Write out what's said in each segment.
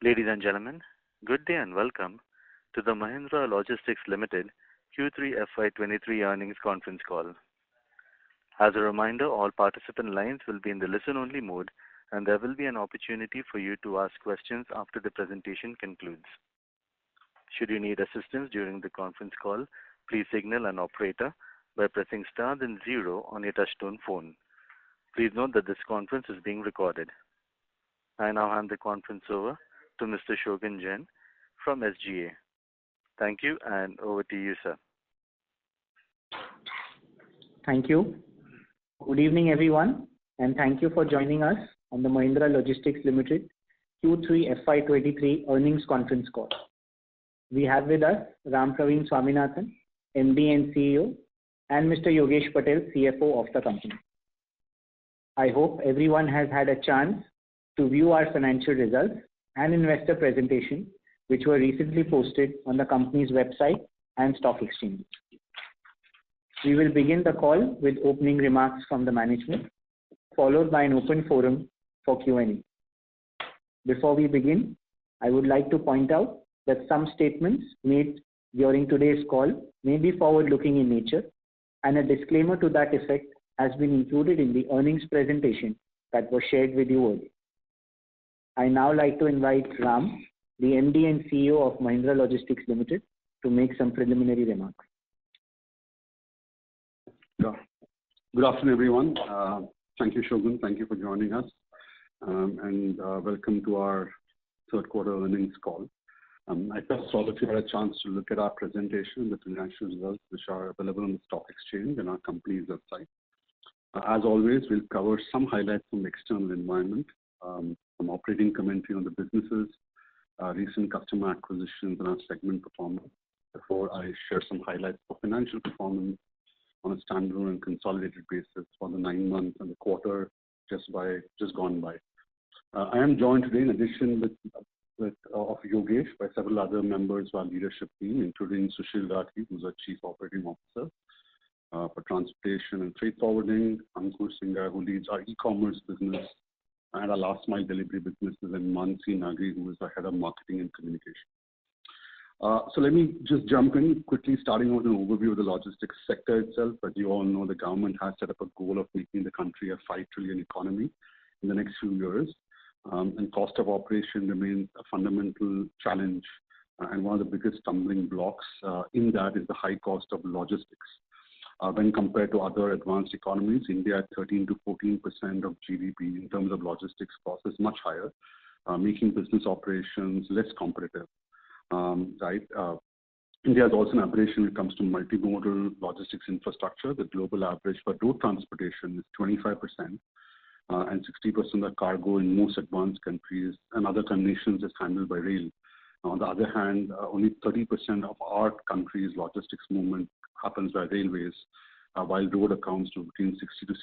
Ladies and gentlemen, good day and welcome to the Mahindra Logistics Limited Q3 FY23 earnings conference call. As a reminder, all participant lines will be in the listen-only mode, and there will be an opportunity for you to ask questions after the presentation concludes. Should you need assistance during the conference call, please signal an operator by pressing star then 0 on your touchtone phone. Please note that this conference is being recorded. I now hand the conference over to Mr. Shogun Jain from SGA. Thank you, and over to you, sir. Thank you. Good evening, everyone, and thank you for joining us on the Mahindra Logistics Limited Q3 FY23 earnings conference call. We have with us Ram Praveen Swaminathan, MD and CEO, and Mr. Yogesh Patel, CFO of the company. I hope everyone has had a chance to view our financial results and investor presentation, which were recently posted on the company's website and stock exchanges. We will begin the call with opening remarks from the management, followed by an open forum for Q&A. Before we begin, I would like to point out that some statements made during today's call may be forward-looking in nature, and a disclaimer to that effect has been included in the earnings presentation that was shared with you earlier. I now like to invite Ram, the MD and CEO of Mahindra Logistics Limited, to make some preliminary remarks. Good afternoon, everyone. Thank you, Shogun. Thank you for joining us, and welcome to our third quarter earnings call. I trust all of you had a chance to look at our presentation, the financial results, which are available on the stock exchange and our company's website. As always, we'll cover some highlights from the external environment, some operating commentary on the businesses, recent customer acquisitions, and our segment performance before I share some highlights for financial performance on a standalone and consolidated basis for the 9 months and the quarter just gone by. I am joined today, in addition of Yogesh, by several other members of our leadership team, including Sushil Rathi, who's our Chief Operating Officer for Transportation and Freight Forwarding, Ankur Singha, who leads our e-commerce business and our last mile delivery businesses, and Mansi Nagri, who is the Head of Marketing and Communication. So let me just jump in quickly, starting with an overview of the logistics sector itself. As you all know, the government has set up a goal of making the country a 5 trillion economy in the next few years. And cost of operation remains a fundamental challenge, and one of the biggest stumbling blocks in that is the high cost of logistics. When compared to other advanced economies, India at 13 to 14% of GDP in terms of logistics cost is much higher, making business operations less competitive. India is also an aberration when it comes to multimodal logistics infrastructure. The global average for road transportation is 25%, and 60% of the cargo in most advanced countries and other nations is handled by rail. On the other hand, only 30% of our country's logistics movement happens by railways, while road accounts to between 60 to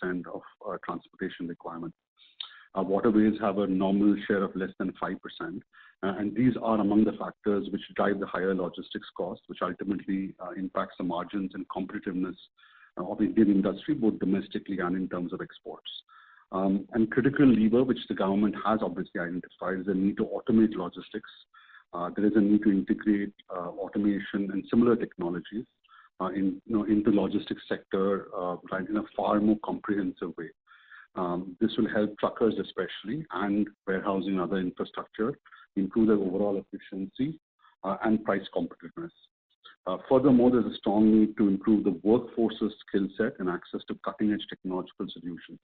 65% of transportation requirements. Waterways have a nominal share of less than 5%, and these are among the factors which drive the higher logistics costs, which ultimately impacts the margins and competitiveness of Indian industry, both domestically and in terms of exports. And critical lever, which the government has obviously identified, is the need to automate logistics. There is a need to integrate automation and similar technologies into logistics sector in a far more comprehensive way. This will help truckers especially and warehousing and other infrastructure improve their overall efficiency and price competitiveness. Furthermore, there's a strong need to improve the workforce's skill set and access to cutting-edge technological solutions.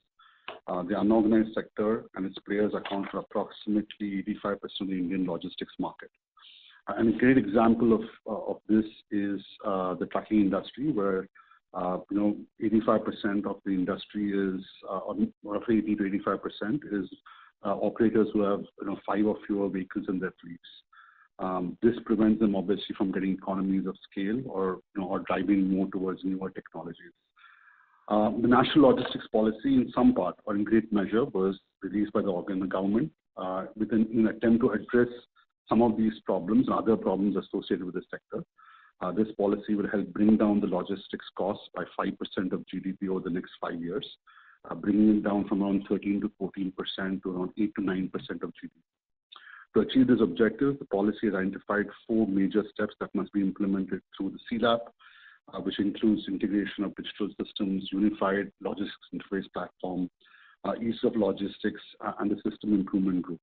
The unorganized sector and its players account for approximately 85% of the Indian logistics market. And a great example of this is the trucking industry, where 85% of the industry is, roughly 80 to 85% is operators who have 5 or fewer vehicles in their fleets. This prevents them obviously from getting economies of scale or driving more towards newer technologies. The national logistics policy, in some part or in great measure, was released by the government with an attempt to address some of these problems and other problems associated with the sector. This policy will help bring down the logistics costs by 5% of GDP over the next 5 years, bringing it down from around 13 to 14% to around 8 to 9% of GDP. To achieve this objective, the policy has identified 4 major steps that must be implemented through the CLAP, which includes integration of digital systems, unified logistics interface platform, ease of logistics, and the system improvement group.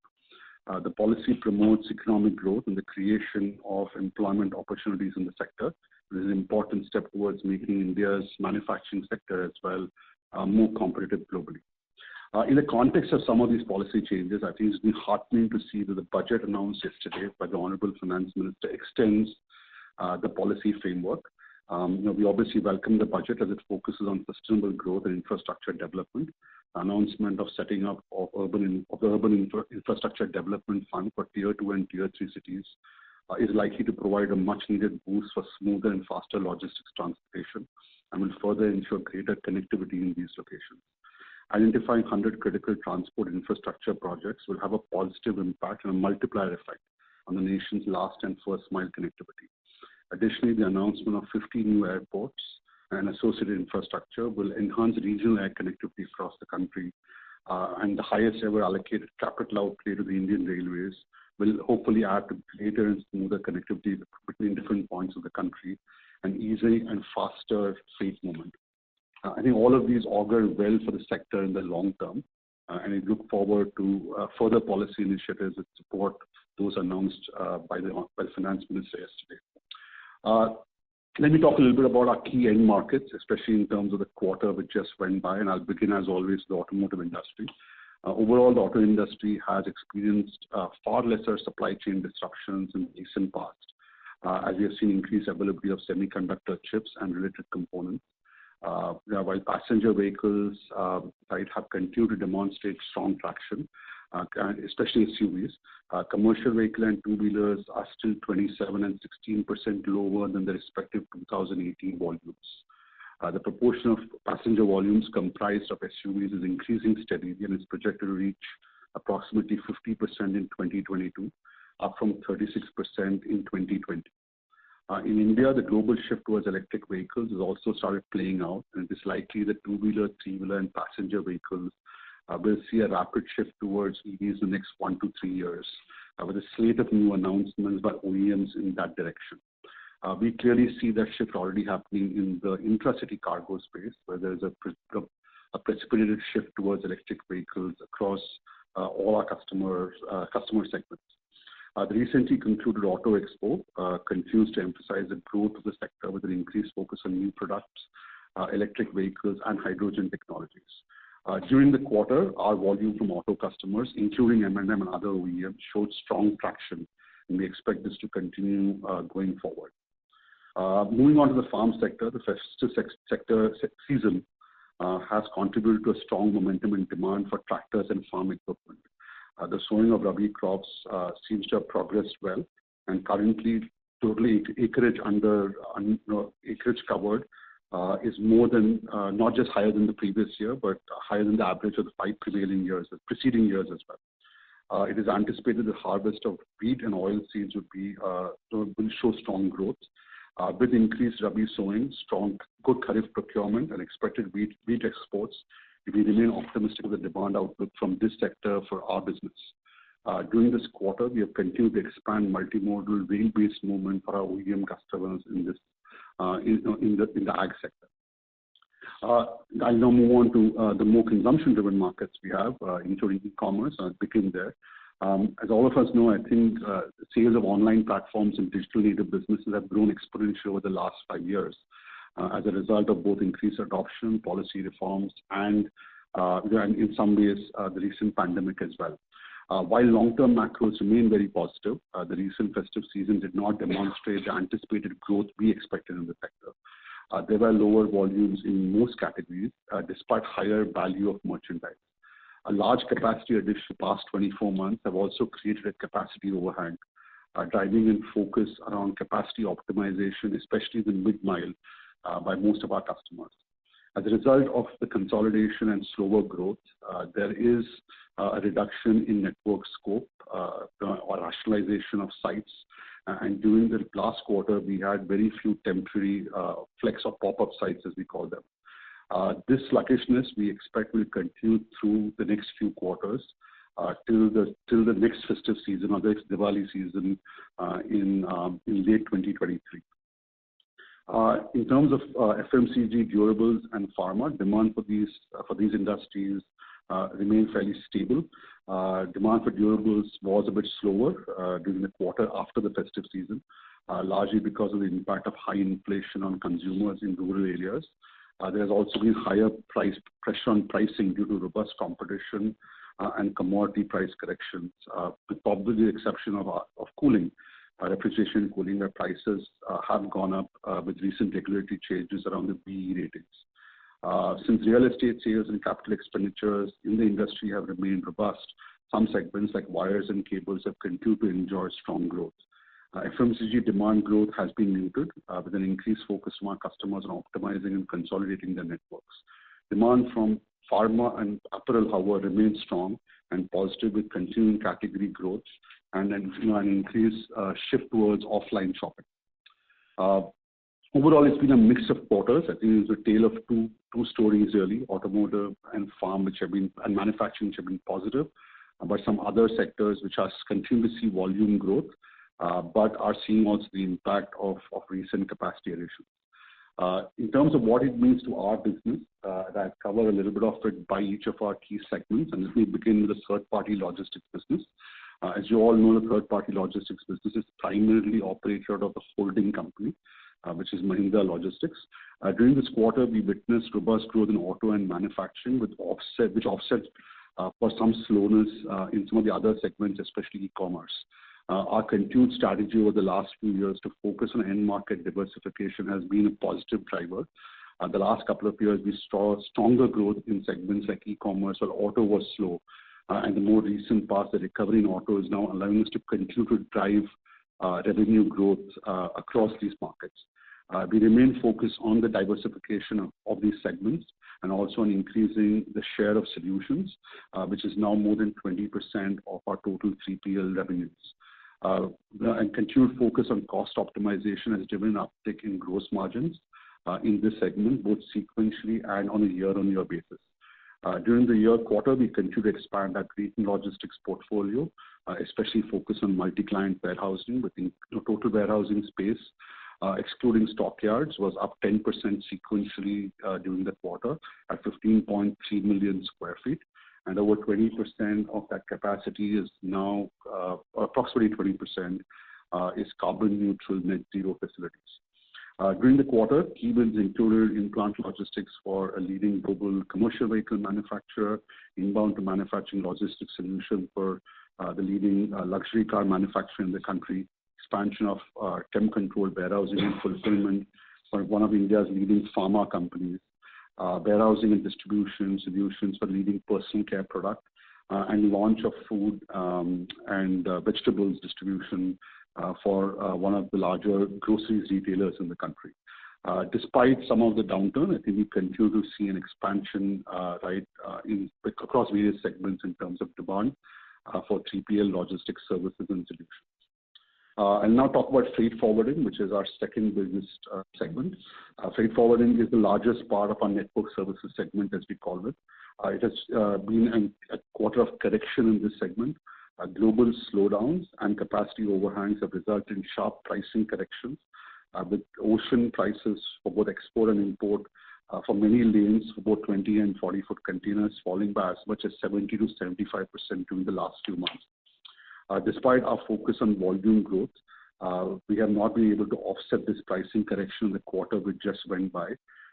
The policy promotes economic growth and the creation of employment opportunities in the sector. This is an important step towards making India's manufacturing sector as well more competitive globally. In the context of some of these policy changes, I think it's been heartening to see that the budget announced yesterday by the Honorable Finance Minister extends the policy framework. We obviously welcome the budget as it focuses on sustainable growth and infrastructure development. Announcement of setting up of the Urban Infrastructure Development Fund for Tier 2 and Tier 3 cities is likely to provide a much-needed boost for smoother and faster logistics transportation and will further ensure greater connectivity in these locations. Identifying 100 critical transport infrastructure projects will have a positive impact and a multiplier effect on the nation's last and first mile connectivity. Additionally, the announcement of 50 new airports and associated infrastructure will enhance regional air connectivity across the country, and the highest ever allocated capital outlay to the Indian Railways will hopefully add to greater and smoother connectivity between different points of the country and easy and faster freight movement. I think all of these augur well for the sector in the long term, and I look forward to further policy initiatives that support those announced by the Finance Minister yesterday. Let me talk a little bit about our key end markets, especially in terms of the quarter which just went by, and I'll begin as always with the automotive industry. Overall, the auto industry has experienced far lesser supply chain disruptions in the recent past, as we have seen increased availability of semiconductor chips and related components. While passenger vehicles have continued to demonstrate strong traction, especially SUVs, commercial vehicle and two-wheelers are still 27 and 16% lower than the respective 2018 volumes. The proportion of passenger volumes comprised of SUVs is increasing steadily and is projected to reach approximately 50% in 2022, up from 36% in 2020. In India, the global shift towards electric vehicles has also started playing out, and it is likely that two-wheeler, three-wheeler, and passenger vehicles will see a rapid shift towards EVs in the next 1 to 3 years, with a slate of new announcements by OEMs in that direction. We clearly see that shift already happening in the intracity cargo space, where there is a precipitated shift towards electric vehicles across all our customer segments. The recently concluded Auto Expo continues to emphasize the growth of the sector with an increased focus on new products, electric vehicles, and hydrogen technologies. During the quarter, our volume from auto customers, including M&M and other OEMs, showed strong traction, and we expect this to continue going forward. Moving on to the farm sector, the festive season has contributed to a strong momentum in demand for tractors and farm equipment. The sowing of Rabi crops seems to have progressed well, and currently total acreage covered is more than not just higher than the previous year, but higher than the average of the 5 preceding years as well. It is anticipated the harvest of wheat and oil seeds will show strong growth. With increased Rabi sowing, good Kharif procurement, and expected wheat exports, we remain optimistic of the demand outlook from this sector for our business. During this quarter, we have continued to expand multimodal rail-based movement for our OEM customers in the ag sector. I'll now move on to the more consumption-driven markets we have, including e-commerce. I'll begin there. As all of us know, I think sales of online platforms and digital native businesses have grown exponentially over the last 5 years as a result of both increased adoption, policy reforms, and in some ways the recent pandemic as well. While long-term macros remain very positive, the recent festive season did not demonstrate the anticipated growth we expected in the sector. There were lower volumes in most categories, despite higher value of merchandise. A large capacity addition the past 24 months have also created a capacity overhang, driving in focus around capacity optimization, especially the mid-mile, by most of our customers. As a result of the consolidation and slower growth, there is a reduction in network scope or rationalization of sites. And during the last quarter, we had very few temporary flex or pop-up sites, as we call them. This sluggishness we expect will continue through the next few quarters till the next festive season or the next Diwali season in late 2023. In terms of FMCG, durables, and pharma, demand for these industries remain fairly stable. Demand for durables was a bit slower during the quarter after the festive season, largely because of the impact of high inflation on consumers in rural areas. There has also been higher price pressure on pricing due to robust competition and commodity price corrections, with probably the exception of cooling, refrigeration and cooling, where prices have gone up with recent regulatory changes around the BE ratings. Since real estate sales and capital expenditures in the industry have remained robust, some segments like wires and cables have continued to enjoy strong growth. FMCG demand growth has been muted with an increased focus from our customers on optimizing and consolidating their networks. Demand from pharma and apparel, however, remains strong and positive, with continuing category growth and an increased shift towards offline shopping. Overall, it's been a mix of quarters. I think it's a tale of two stories really: automotive and farm, and manufacturing, which have been positive, but some other sectors which are continue to see volume growth, but are seeing also the impact of recent capacity additions. In terms of what it means to our business, I cover a little bit of it by each of our key segments, and let me begin with the third-party logistics business. As you all know, the third-party logistics business is primarily operated out of the holding company, which is Mahindra Logistics. During this quarter, we witnessed robust growth in auto and manufacturing, which offset for some slowness in some of the other segments, especially e-commerce. Our continued strategy over the last few years to focus on end market diversification has been a positive driver. The last couple of years, we saw stronger growth in segments like e-commerce, while auto was slow. And the more recent past, the recovery in auto is now allowing us to continue to drive revenue growth across these markets. We remain focused on the diversification of these segments and also on increasing the share of solutions, which is now more than 20% of our total 3PL revenues. And continued focus on cost optimization has driven an uptick in gross margins in this segment, both sequentially and on a year-on-year basis. During the quarter, we continued to expand our retail logistics portfolio, especially focus on multi-client warehousing, with total warehousing space, excluding stockyards, was up 10% sequentially during the quarter at 15.3 million square feet. And over 20% of that capacity is now, approximately 20%, is carbon neutral net zero facilities. During the quarter, key wins included in-plant logistics for a leading global commercial vehicle manufacturer, inbound to manufacturing logistics solution for the leading luxury car manufacturer in the country, expansion of temp-controlled warehousing and fulfillment for one of India's leading pharma companies, warehousing and distribution solutions for leading personal care product, and launch of food and vegetables distribution for one of the larger groceries retailers in the country. Despite some of the downturn, I think we continue to see an expansion across various segments in terms of demand for 3PL logistics services and solutions. I'll now talk about freight forwarding, which is our second business segment. Freight forwarding is the largest part of our network services segment, as we call it. It has been a quarter of correction in this segment. Global slowdowns and capacity overhangs have resulted in sharp pricing corrections, with ocean prices for both export and import for many lanes for both 20 and 40-foot containers falling by as much as 70 to 75% during the last few months. Despite our focus on volume growth, we have not been able to offset this pricing correction in the quarter which just went by,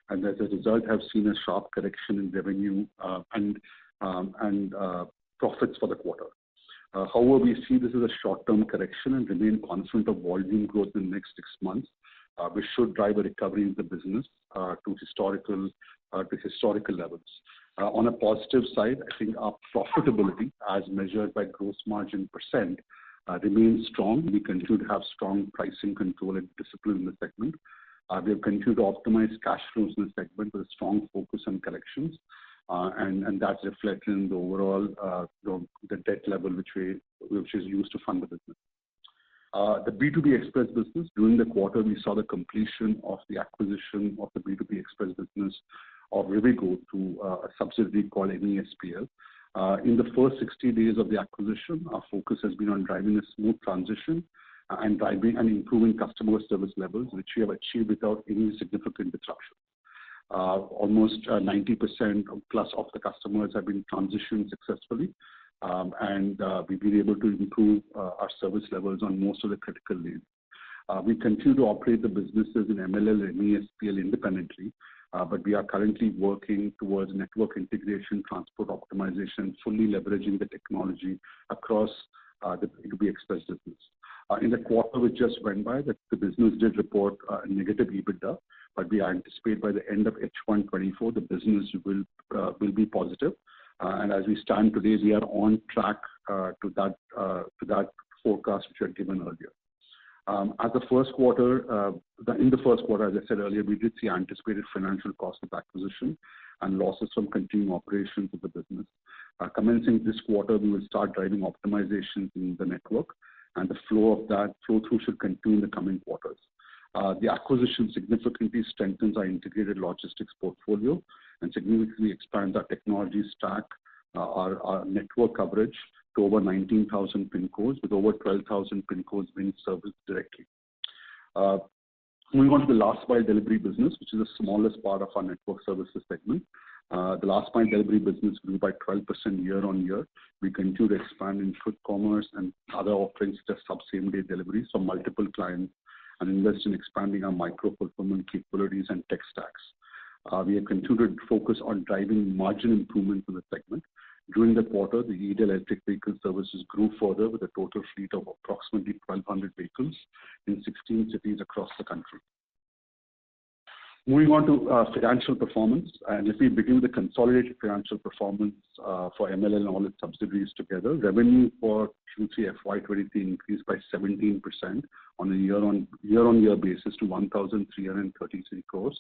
and as a result have seen a sharp correction in revenue and profits for the quarter. However, we see this as a short-term correction and remain confident of volume growth in the next 6 months, which should drive a recovery in the business to historical levels. On a positive side, I think our profitability, as measured by gross margin percent, remains strong. We continue to have strong pricing control and discipline in the segment. We have continued to optimize cash flows in the segment with a strong focus on collections, and that's reflected in the overall the debt level which is used to fund the business. The B2B Express business, during the quarter, we saw the completion of the acquisition of the B2B Express business of Rivigo through a subsidiary called MESPL. In the first 60 days of the acquisition, our focus has been on driving a smooth transition and driving and improving customer service levels, which we have achieved without any significant disruption. Almost 90% plus of the customers have been transitioned successfully, and we've been able to improve our service levels on most of the critical lanes. We continue to operate the businesses in MLL and MESPL independently, but we are currently working towards network integration, transport optimization, fully leveraging the technology across the B2B Express business. In the quarter which just went by, the business did report a negative EBITDA, but we anticipate by the end of H124 the business will be positive. And as we stand today, we are on track to that forecast which we had given earlier. In the first quarter, as I said earlier, we did see anticipated financial cost of acquisition and losses from continuing operations of the business. Commencing this quarter, we will start driving optimizations in the network, and the flow through should continue in the coming quarters. The acquisition significantly strengthens our integrated logistics portfolio and significantly expands our technology stack, our network coverage to over 19,000 PIN codes, with over 12,000 PIN codes being serviced directly. Moving on to the last mile delivery business, which is the smallest part of our network services segment. The last mile delivery business grew by 12% year on year. We continue to expand in quick commerce and other offerings such as same day deliveries from multiple clients and invest in expanding our micro fulfillment capabilities and tech stacks. We have continued to focus on driving margin improvement in the segment. During the quarter, the EDL electric vehicle services grew further with a total fleet of approximately 1,200 vehicles in 16 cities across the country. Moving on to financial performance, and if we begin with the consolidated financial performance for MLL and all its subsidiaries together, revenue for Q3 FY23 increased by 17% on a year-on-year basis to 1,333 crores.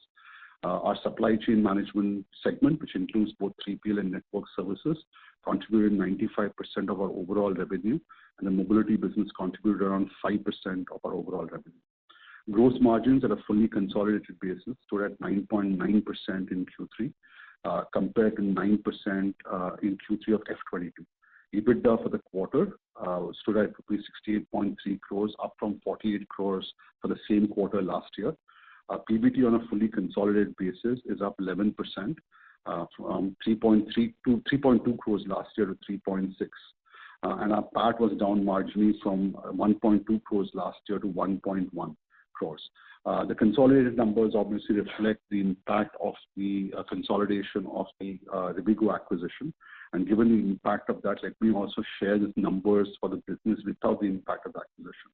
Our supply chain management segment, which includes both 3PL and network services, contributed 95% of our overall revenue, and the mobility business contributed around 5% of our overall revenue. Gross margins at a fully consolidated basis stood at 9.9% in Q3, compared to 9% in Q3 of F22. EBITDA for the quarter stood at 68.3 crores, up from 48 crores for the same quarter last year. PBT on a fully consolidated basis is up 11% from 3.2 crores last year to 3.6. And our PAT was down marginally from 1.2 crores last year to 1.1 crores. The consolidated numbers obviously reflect the impact of the consolidation of the Rivigo acquisition. And given the impact of that, let me also share the numbers for the business without the impact of the acquisition.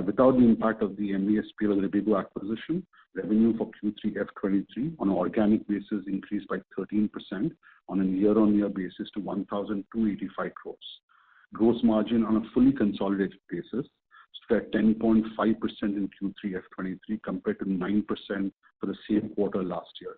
Without the impact of the MESPL and Rivigo acquisition, revenue for Q3 F23 on an organic basis increased by 13% on a year-on-year basis to 1,285 crores. Gross margin on a fully consolidated basis stood at 10.5% in Q3 F23 compared to 9% for the same quarter last year.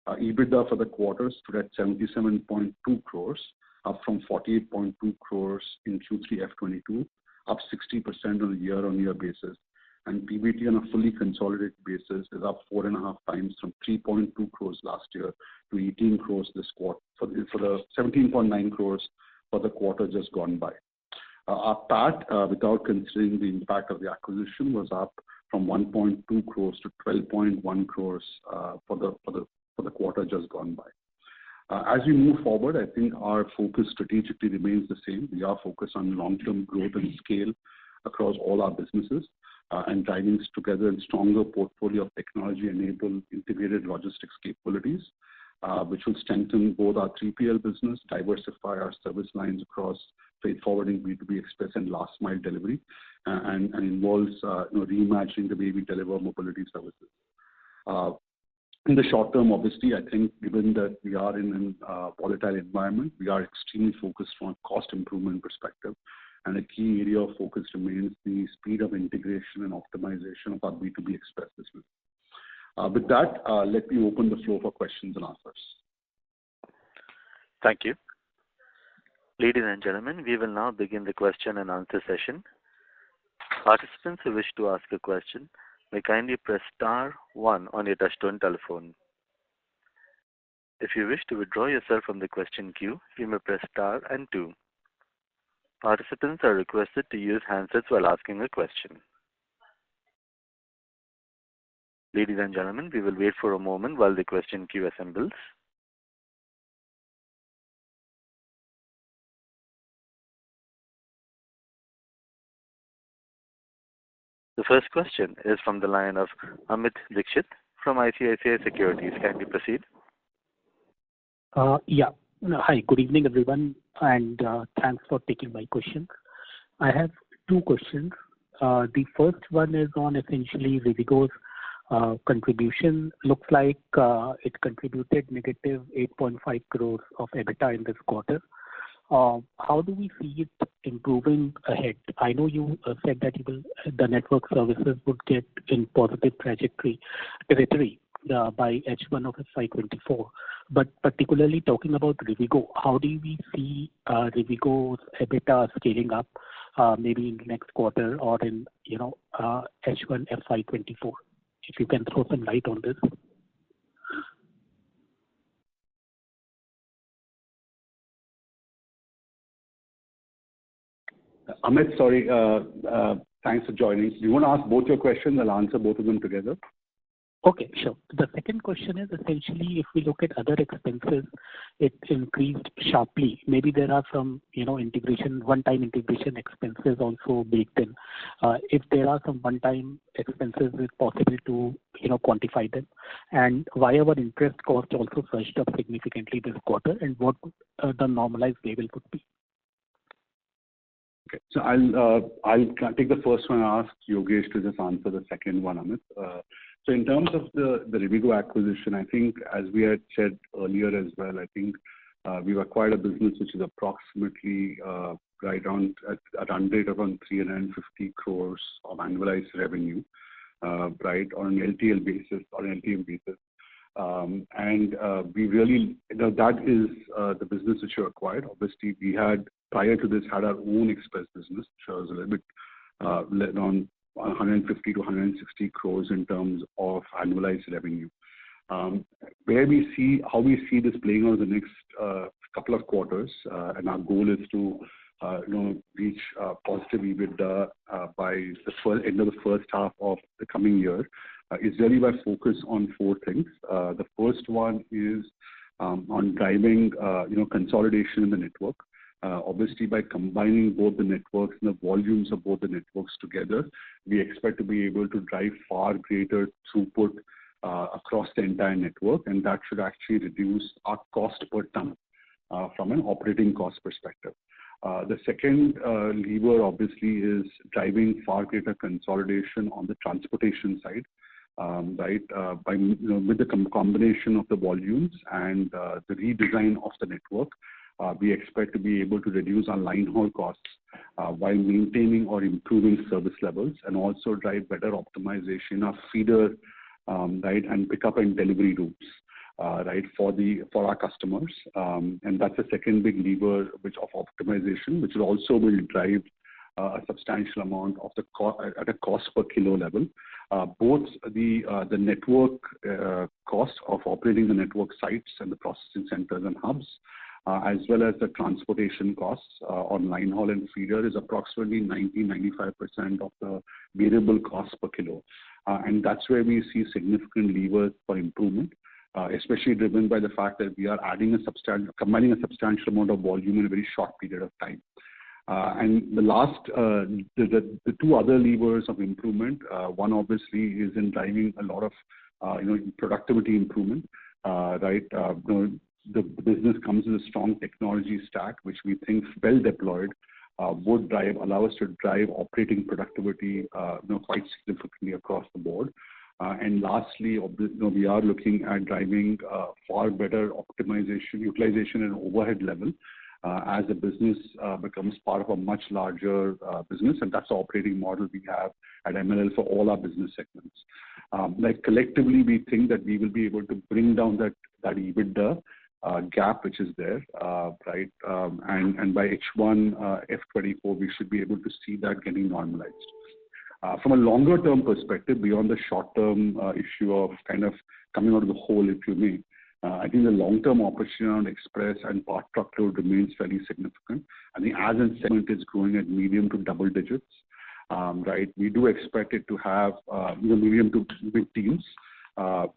EBITDA for the quarter stood at 77.2 crores, up from 48.2 crores in Q3 F22, up 60% on a year-on-year basis. And PBT on a fully consolidated basis is up 4.5 times from 3.2 crores last year to 18 crores this quarter, for the 17.9 crores for the quarter just gone by. Our PAT, without considering the impact of the acquisition, was up from 1.2 crores to 12.1 crores for the quarter just gone by. As we move forward, I think our focus strategically remains the same. We are focused on long-term growth and scale across all our businesses and driving together a stronger portfolio of technology-enabled integrated logistics capabilities, which will strengthen both our 3PL business, diversify our service lines across freight forwarding, B2B Express, and last mile delivery, and involves reimagining the way we deliver mobility services. In the short term, obviously, I think given that we are in a volatile environment, we are extremely focused from a cost improvement perspective. And a key area of focus remains the speed of integration and optimization of our B2B Express business. With that, let me open the floor for questions and answers. Thank you. Ladies and gentlemen, we will now begin the question and answer session. Participants who wish to ask a question may kindly press star 1 on your touchtone telephone. If you wish to withdraw yourself from the question queue, you may press star and 2. Participants are requested to use handsets while asking a question. Ladies and gentlemen, we will wait for a moment while the question queue assembles. The first question is from the line of Amit Dixit from ICICI Securities. Can we proceed? Yeah. Hi, good evening, everyone, and thanks for taking my question. I have two questions. The first one is on essentially Rivigo's contribution. Looks like it contributed negative 8.5 crores of EBITDA in this quarter. How do we see it improving ahead? I know you said that the network services would get in positive territory by H1 of FY24. But particularly talking about Rivigo, how do we see Rivigo's EBITDA scaling up maybe in the next quarter or in H1 FY24? If you can throw some light on this. Amit, sorry, thanks for joining. Do you want to ask both your questions? I'll answer both of them together. Okay, sure. The second question is essentially if we look at other expenses, it increased sharply. Maybe there are some, one-time integration expenses also baked in. If there are some one-time expenses, is it possible to, quantify them? And why our interest cost also surged up significantly this quarter, and what the normalized level would be? Okay, so I'll take the first one and ask Yogesh to just answer the second one, Amit. So in terms of the Rivigo acquisition, I think as we had said earlier as well, I think we've acquired a business which is approximately right on at run rate around 350 crores of annualized revenue, right, on an LTL basis or an LTM basis. And we really, that is the business which we acquired. Obviously, we had, prior to this, had our own express business, which was a little bit on 150 to 160 crores in terms of annualized revenue. Where we see, how we see this playing out in the next couple of quarters, and our goal is to, reach positive EBITDA by the end of the first half of the coming year, is really by focus on four things. The first one is on driving, consolidation in the network. Obviously, by combining both the networks and the volumes of both the networks together, we expect to be able to drive far greater throughput across the entire network, and that should actually reduce our cost per ton from an operating cost perspective. The second lever, obviously, is driving far greater consolidation on the transportation side, right? With the combination of the volumes and the redesign of the network, we expect to be able to reduce our line haul costs while maintaining or improving service levels, and also drive better optimization of feeder, right, and pickup and delivery routes, right, for our customers. And that's the second big lever of optimization, which will drive a substantial amount of the at a cost per kilo level. Both the network cost of operating the network sites and the processing centers and hubs, as well as the transportation costs on line haul and feeder, is approximately 90-95% of the variable cost per kilo. And that's where we see significant levers for improvement, especially driven by the fact that we are combining a substantial amount of volume in a very short period of time. And the last, the two other levers of improvement, one obviously is in driving a lot of, productivity improvement, right? The business comes with a strong technology stack, which we think well deployed would allow us to drive operating productivity, quite significantly across the board. And lastly, we are looking at driving far better utilization and overhead level as the business becomes part of a much larger business, and that's the operating model we have at MLL for all our business segments. Like collectively, we think that we will be able to bring down that EBITDA gap which is there, right? And by H1 F24, we should be able to see that getting normalized. From a longer term perspective, beyond the short term issue of kind of coming out of the hole, if you may, I think the long-term opportunity around express and part truckload remains fairly significant. I think as a segment is growing at medium to double digits, right? We do expect it to have medium to mid-teens.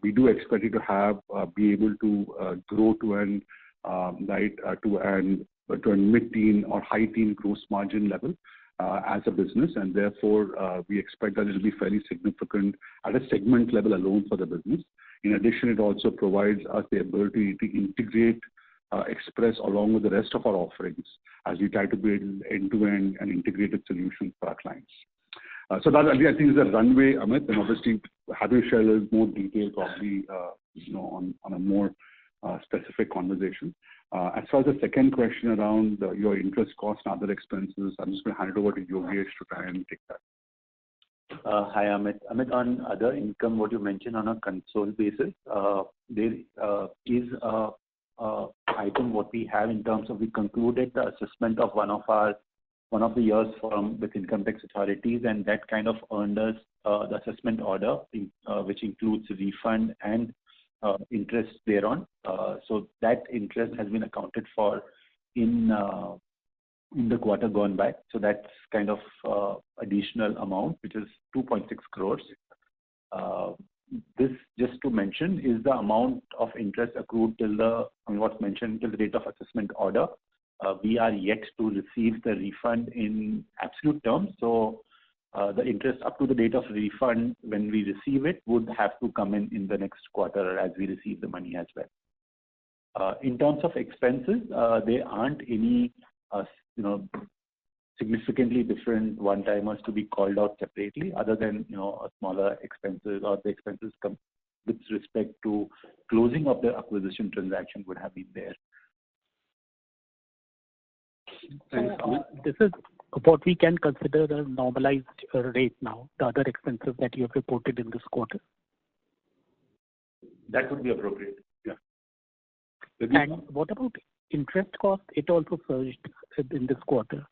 We do expect it to have be able to grow to an to a mid-teen or high-teen gross margin level as a business, and therefore we expect that it will be fairly significant at a segment level alone for the business. In addition, it also provides us the ability to integrate Express along with the rest of our offerings as we try to build end-to-end and integrated solutions for our clients. So that I think is a runway, Amit, and obviously happy to share a little more detail probably on a more specific conversation. As far as the second question around your interest costs and other expenses, I'm just going to hand it over to Yogesh to try and take that. Hi, Amit. Amit, on other income, what you mentioned on a console basis, there is a item what we have in terms of we concluded the assessment of one of the years with income tax authorities, and that kind of earned us the assessment order, which includes refund and interest thereon. So that interest has been accounted for in the quarter gone by. So that's kind of additional amount, which is 2.6 crores. This, just to mention, is the amount of interest accrued till what's mentioned till the date of assessment order. We are yet to receive the refund in absolute terms. So the interest up to the date of refund, when we receive it, would have to come in the next quarter as we receive the money as well. In terms of expenses, there aren't any significantly different one-timers to be called out separately, other than a smaller expenses or the expenses with respect to closing of the acquisition transaction would have been there. This is what we can consider a normalized rate now, the other expenses that you have reported in this quarter. That would be appropriate. Yeah. And what about interest cost? It also surged in this quarter.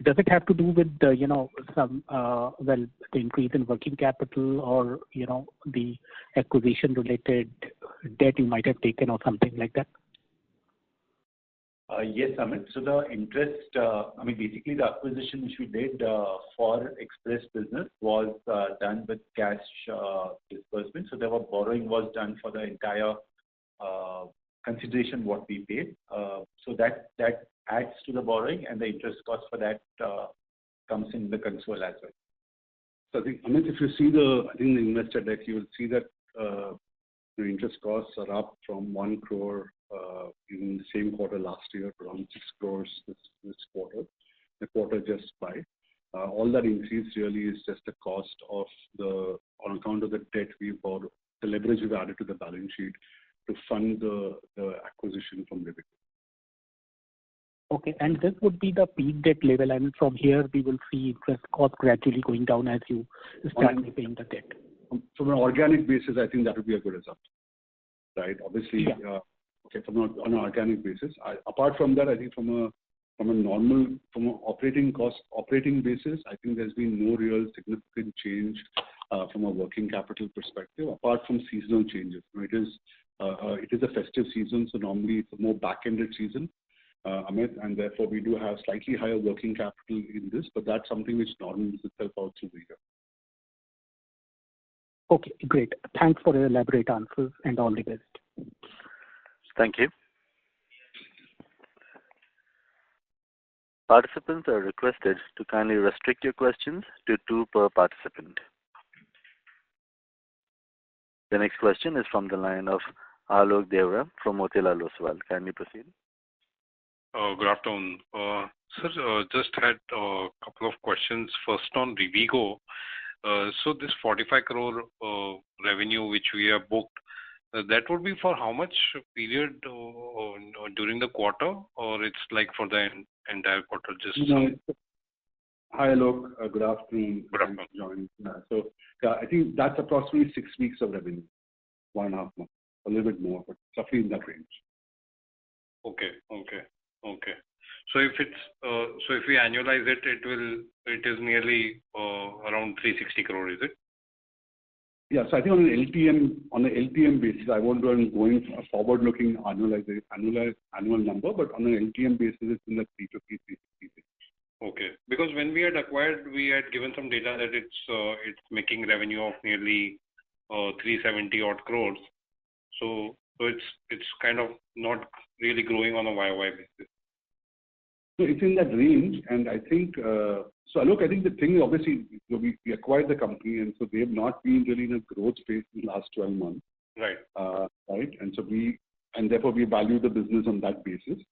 Does it have to do with the increase in working capital or the acquisition related debt you might have taken or something like that? Yes, Amit. So the interest, basically the acquisition which we did for Express business was done with cash disbursement. So there was borrowing was done for the entire consideration what we paid. So that adds to the borrowing, and the interest cost for that comes in the console as well. So I think, Amit, if you see the investor deck, you will see that the interest costs are up from 1 crore in the same quarter last year to around 6 crores this quarter, the quarter just by. All that increase really is just the cost of on account of the debt we borrowed, the leverage we've added to the balance sheet to fund the acquisition from Rivigo. Okay, and this would be the peak debt level, and from here we will see interest cost gradually going down as you start repaying the debt. From an organic basis, I think that would be a good result, right? Obviously, yeah. On an organic basis. Apart from that, I think from an operating basis, I think there's been no real significant change from a working capital perspective, apart from seasonal changes. It is a festive season, so normally it's a more back-ended season, Amit, and therefore we do have slightly higher working capital in this, but that's something which normally itself out through the year. Okay, great. Thanks for the elaborate answers and all the best. Thank you. Participants are requested to kindly restrict your questions to 2 per participant. The next question is from the line of Alok Devra from Motilal Oswal. Kindly proceed. Good afternoon. Sir, just had a couple of questions. First on Rivigo. So this 45 crore revenue which we have booked, that would be for how much period during the quarter, or it's like for the entire quarter? Hi, Alok. Good afternoon. Good afternoon. Thanks for joining. So I think that's approximately 6 weeks of revenue, 1.5 months, a little bit more, but roughly in that range. Okay. So if we annualize it, it is nearly around 360 crore, is it? Yeah. So I think on an LTM basis, I won't go and going forward-looking annual number, but on an LTM basis, it's in the 350, 360. Okay. Because when we had acquired, we had given some data that it's making revenue of nearly 370 odd crores. So it's kind of not really growing on a YOY basis. So it's in that range, and I think so. Look, I think the thing is obviously we acquired the company, and so they have not been really in a growth phase in the last 12 months. Right. Right. And therefore we value the business on that basis.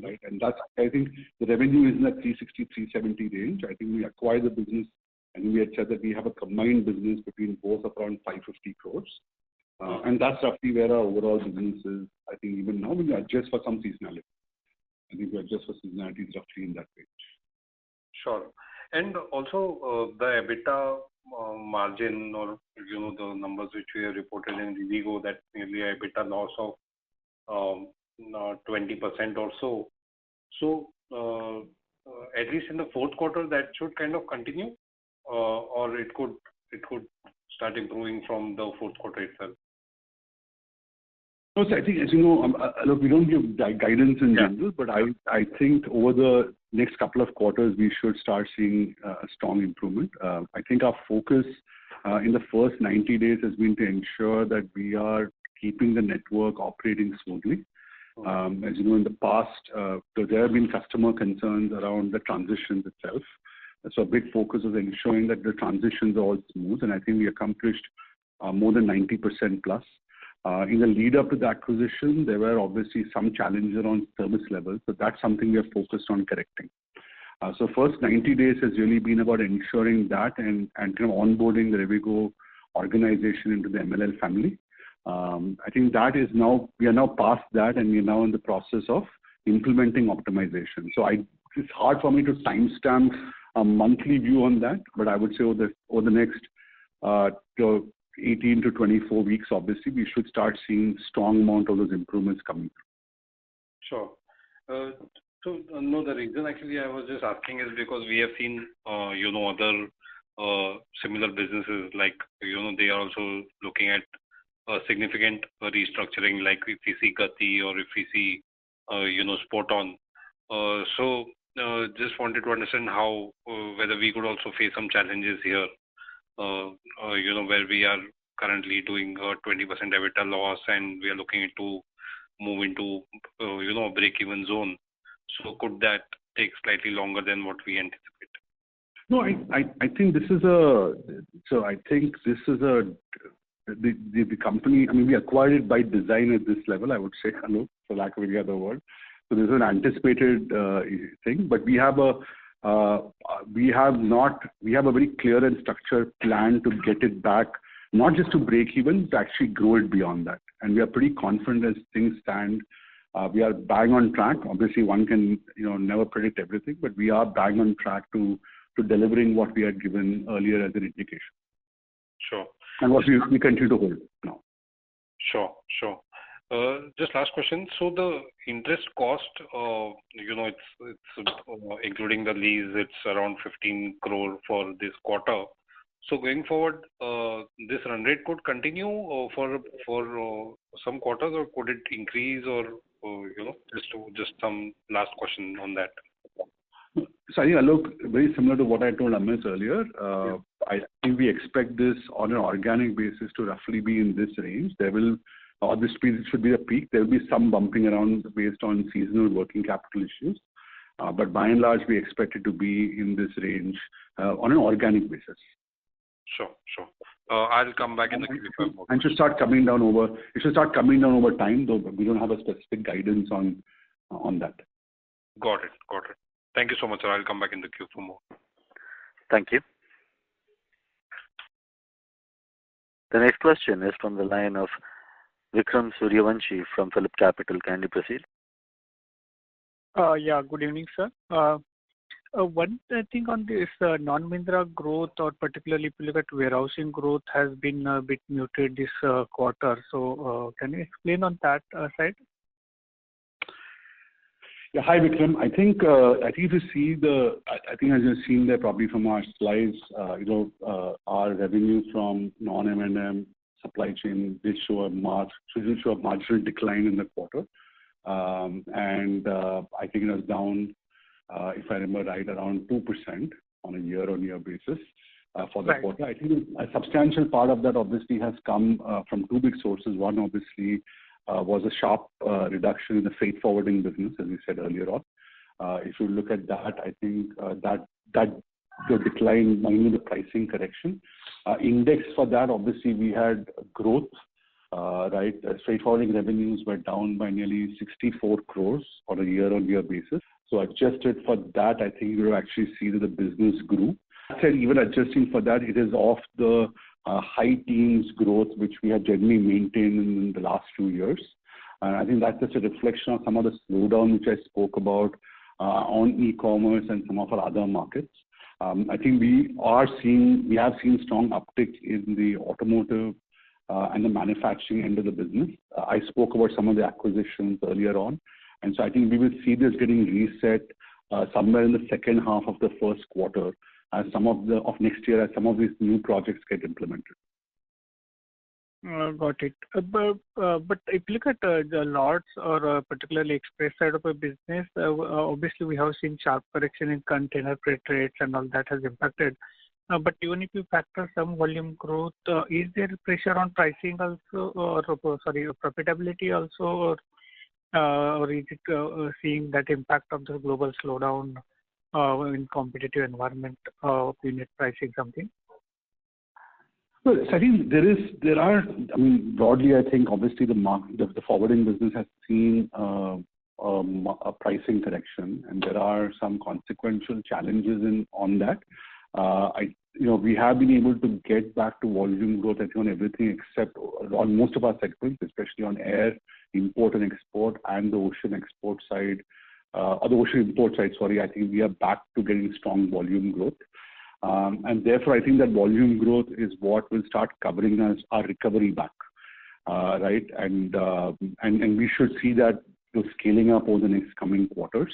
Right. And that's, I think the revenue is in that 360, 370 range. I think we acquired the business, and we had said that we have a combined business between both of around 550 crores. And that's roughly where our overall business is. I think even now we adjust for some seasonality. I think we adjust for seasonality is roughly in that range. Sure. And also the EBITDA margin, or the numbers which we have reported in Rivigo, that's nearly a EBITDA loss of 20% or so. So at least in the fourth quarter, that should kind of continue, or it could start improving from the fourth quarter itself. No, so I think, as you know, look, we don't give guidance in general, but I think over the next couple of quarters, we should start seeing a strong improvement. I think our focus in the first 90 days has been to ensure that we are keeping the network operating smoothly. As you know, in the past, there have been customer concerns around the transitions itself. So a big focus was ensuring that the transitions are all smooth, and I think we accomplished more than 90% plus. In the lead up to the acquisition, there were obviously some challenges around service levels, so that's something we are focused on correcting. So first 90 days has really been about ensuring that and kind of onboarding the Rivigo organization into the MLL family. I think that is now, we are now past that, and we are now in the process of implementing optimization. So it's hard for me to timestamp a monthly view on that, but I would say over the next 18 to 24 weeks, obviously, we should start seeing strong amount of those improvements coming through. Sure. So, no, the reason actually I was just asking is because we have seen, other similar businesses like, they are also looking at significant restructuring, like if we see Gati or if we see, Spot On. So, just wanted to understand how, whether we could also face some challenges here. Where we are currently doing a 20% EBITDA loss, and we are looking to move into, a break-even zone. So could that take slightly longer than what we anticipate? No, I think this is the company. I mean, we acquired it by design at this level, I would say, for lack of any other word. So this is an anticipated thing, but we have a very clear and structured plan to get it back, not just to break even, to actually grow it beyond that. And we are pretty confident as things stand. We are bang on track. Obviously, one can never predict everything, but we are bang on track to delivering what we had given earlier as an indication. Sure. And what we continue to hold now. Sure. Just last question. So the interest cost, it's including the lease, it's around 15 crore for this quarter. So going forward, this run rate could continue for some quarters, or could it increase, or just some last question on that. So I look very similar to what I told Amit earlier. I think we expect this on an organic basis to roughly be in this range. There will, this should be a peak. There will be some bumping around based on seasonal working capital issues. But by and large, we expect it to be in this range on an organic basis. Sure. I'll come back in the queue. And should start coming down over. It should start coming down over time, though we don't have a specific guidance on that. Got it. Thank you so much, sir. I'll come back in the queue for more. Thank you. The next question is from the line of Vikram Suryavanshi from Phillip Capital. Can you proceed? Yeah, good evening, sir. One thing on this non-Mahindra growth, or particularly if you look at warehousing growth, has been a bit muted this quarter. So can you explain on that side? Yeah, hi Vikram. I think if you see I think as you've seen there probably from our slides, our revenue from non-M&M supply chain did show a marginal decline in the quarter, and I think it was down, if I remember right, around 2% on a year-on-year basis for the quarter. I think a substantial part of that obviously has come from two big sources. One obviously was a sharp reduction in the freight forwarding business, as we said earlier on. If you look at that, I think that the decline, mainly the pricing correction. Index for that, obviously we had growth, right? Freight forwarding revenues were down by nearly 64 crores on a year-on-year basis. So adjusted for that, I think you will actually see that the business grew. I said even adjusting for that, it is off the high teens growth which we have generally maintained in the last few years. And I think that's just a reflection of some of the slowdown which I spoke about on e-commerce and some of our other markets. I think we have seen strong uptick in the automotive and the manufacturing end of the business. I spoke about some of the acquisitions earlier on, and so I think we will see this getting reset somewhere in the second half of the first quarter as of next year as some of these new projects get implemented. Got it. But if you look at the lots or particularly express side of a business, obviously we have seen sharp correction in container freight rates and all that has impacted. But even if you factor some volume growth, is there pressure on pricing also, or profitability also, or is it seeing that impact of the global slowdown in competitive environment unit pricing something? Well, so I think broadly, I think obviously the forwarding business has seen a pricing correction, and there are some consequential challenges on that. We have been able to get back to volume growth, I think, on everything except on most of our segments, especially on air, import and export, and the ocean export side, or the ocean import side, sorry. I think we are back to getting strong volume growth. And therefore, I think that volume growth is what will start covering us our recovery back, right? And we should see that scaling up over the next coming quarters.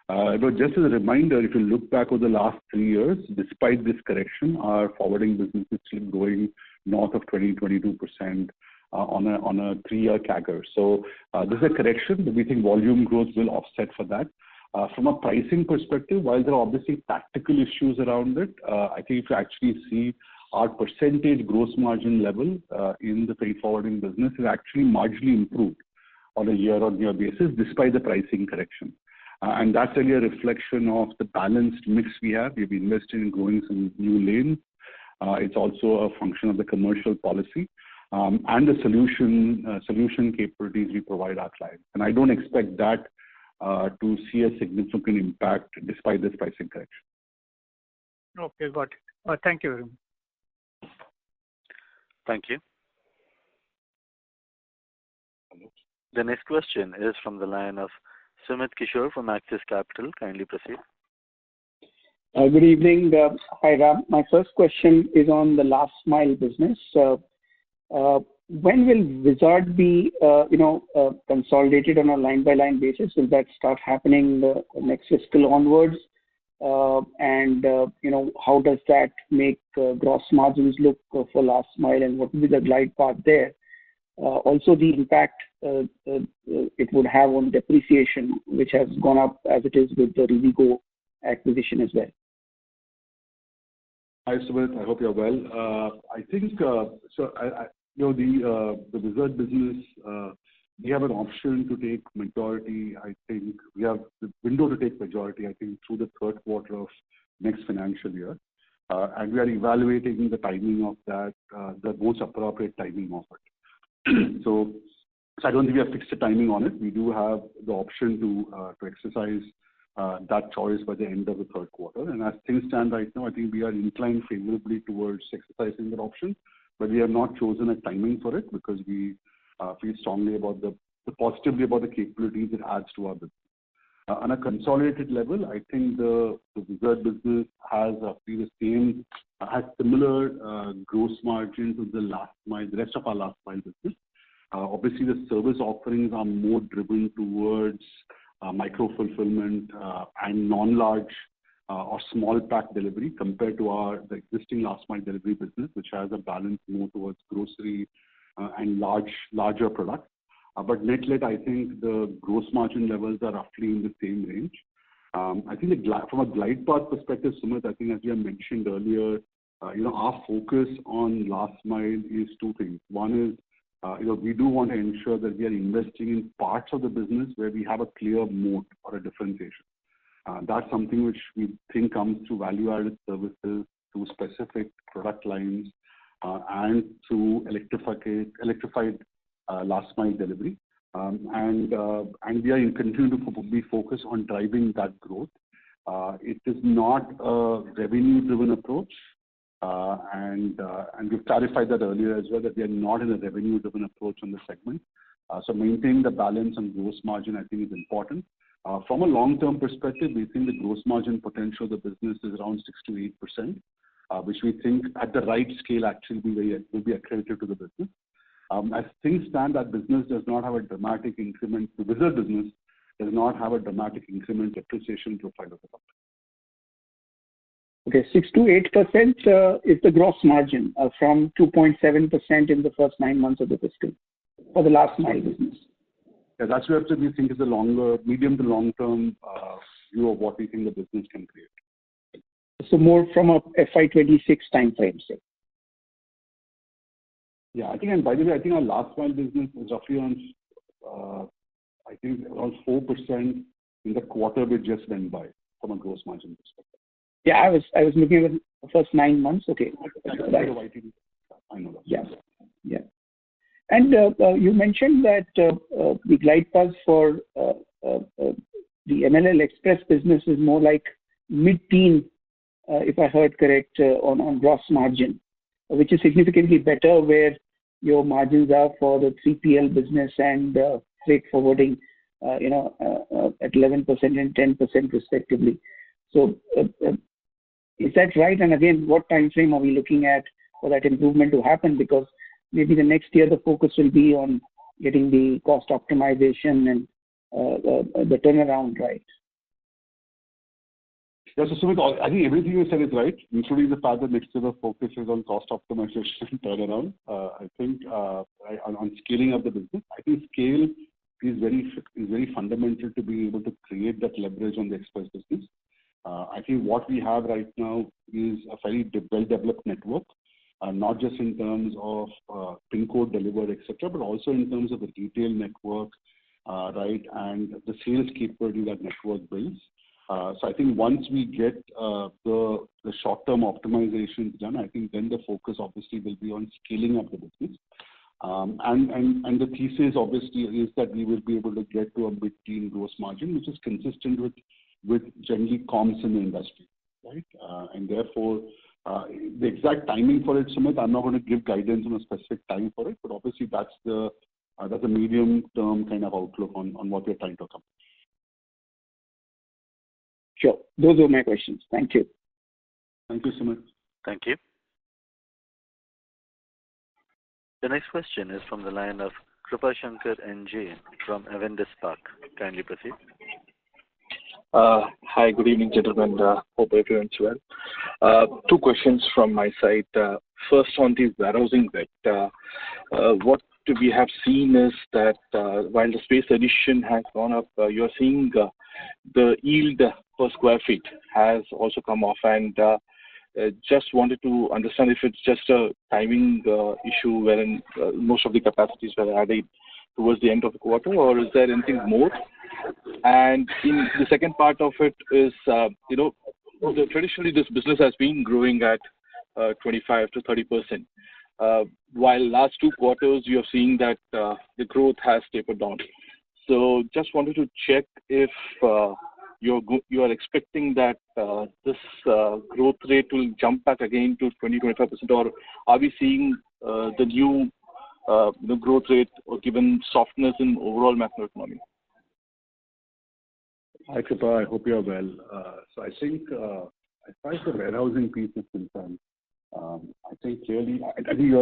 But just as a reminder, if you look back over the last 3 years, despite this correction, our forwarding business is still growing north of 20-22% on a 3-year CAGR. So this is a correction, but we think volume growth will offset for that. From a pricing perspective, while there are obviously tactical issues around it, I think if you actually see our percentage gross margin level in the freight forwarding business is actually marginally improved on a year-on-year basis despite the pricing correction. And that's really a reflection of the balanced mix we have. We've invested in growing some new lanes. It's also a function of the commercial policy and the solution capabilities we provide our clients. And I don't expect that to see a significant impact despite this pricing correction. Okay, got it. Thank you very much. Thank you. The next question is from the line of Sumit Kishore from Axis Capital. Kindly proceed. Good evening. Hi, Ram. My first question is on the last mile business. When will Whizzard be, consolidated on a line-by-line basis? Will that start happening next fiscal onwards? And how does that make gross margins look for last mile, and what will be the glide path there? Also, the impact it would have on depreciation, which has gone up as it is with the Rivigo acquisition as well. Hi, Sumit. I hope you're well. I think the Whizzard business, we have an option to take majority. I think we have the window to take majority, I think, through the third quarter of next financial year. And we are evaluating the timing of that, the most appropriate timing of it. So I don't think we have fixed a timing on it. We do have the option to exercise that choice by the end of the third quarter. And as things stand right now, I think we are inclined favorably towards exercising that option, but we have not chosen a timing for it because we feel strongly about positively about the capabilities it adds to our business. On a consolidated level, I think the Whizzard business has similar gross margin to the rest of our last mile business. Obviously, the service offerings are more driven towards micro-fulfillment, and non-large or small pack delivery compared to the existing last mile delivery business, which has a balance more towards grocery and larger products. But net, I think the gross margin levels are roughly in the same range. I think from a glide path perspective, Sumit, I think as you have mentioned earlier, our focus on last mile is two things. One is, we do want to ensure that we are investing in parts of the business where we have a clear moat or a differentiation. That's something which we think comes through value-added services, through specific product lines, and through electrified last mile delivery. And we are continuing to be focused on driving that growth. It is not a revenue-driven approach. And we've clarified that earlier as well, that we are not in a revenue-driven approach on the segment. So maintaining the balance on gross margin, I think, is important. From a long-term perspective, we think the gross margin potential of the business is around 6 to 8%, which we think at the right scale actually will be accredited to the business. As things stand, that business does not have a dramatic increment. The Whizzard business does not have a dramatic increment depreciation profile of the company. Okay, 6 to 8% is the gross margin from 2.7% in the first 9 months of the fiscal for the last mile business. Yeah, that's where we think is the medium to long-term view of what we think the business can create. So more from a FY26 time frame, say. Yeah, I think, and by the way, I think our last mile business is roughly around 4% in the quarter we just went by from a gross margin perspective. Yeah, I was looking at the first 9 months. Okay. I know that. Yeah. And you mentioned that the glide path for the MLL Express business is more like mid-teen, if I heard correct, on gross margin, which is significantly better where your margins are for the 3PL business and freight forwarding, at 11% and 10% respectively. So is that right? And again, what time frame are we looking at for that improvement to happen? Because maybe the next year the focus will be on getting the cost optimization and the turnaround right. Yeah, so Sumit, I think everything you said is right, including the fact that next year the focus is on cost optimization and turnaround. I think on scaling up the business, I think scale is very fundamental to be able to create that leverage on the express business. I think what we have right now is a very well-developed network, not just in terms of pin code delivered, etc., but also in terms of the retail network, right, and the sales capability that network builds. So I think once we get the short-term optimizations done, I think then the focus obviously will be on scaling up the business. And the thesis obviously is that we will be able to get to a mid-teen gross margin, which is consistent with generally comms in the industry, right? And therefore, the exact timing for it, Sumit, I'm not going to give guidance on a specific time for it, but obviously that's a medium-term kind of outlook on what we're trying to accomplish. Sure. Those are my questions. Thank you. Thank you, Sumit. Thank you. The next question is from the line of Krupashankar NJ from Avendus Spark. Kindly proceed. Hi, good evening, gentlemen. Hope everyone's well. Two questions from my side. First, on the warehousing bit, what we have seen is that while the space addition has gone up, you're seeing the yield per square feet has also come off, and just wanted to understand if it's just a timing issue wherein most of the capacities were added towards the end of the quarter, or is there anything more? And in the second part of it is, traditionally this business has been growing at 25 to 30%. While last 2 quarters you are seeing that the growth has tapered down. So just wanted to check if you are expecting that this growth rate will jump back again to 20-25%, or are we seeing the new growth rate or given softness in overall macroeconomy? Hi, Kripa. I hope you are well. So I think as far as the warehousing piece is concerned, I think clearly, I think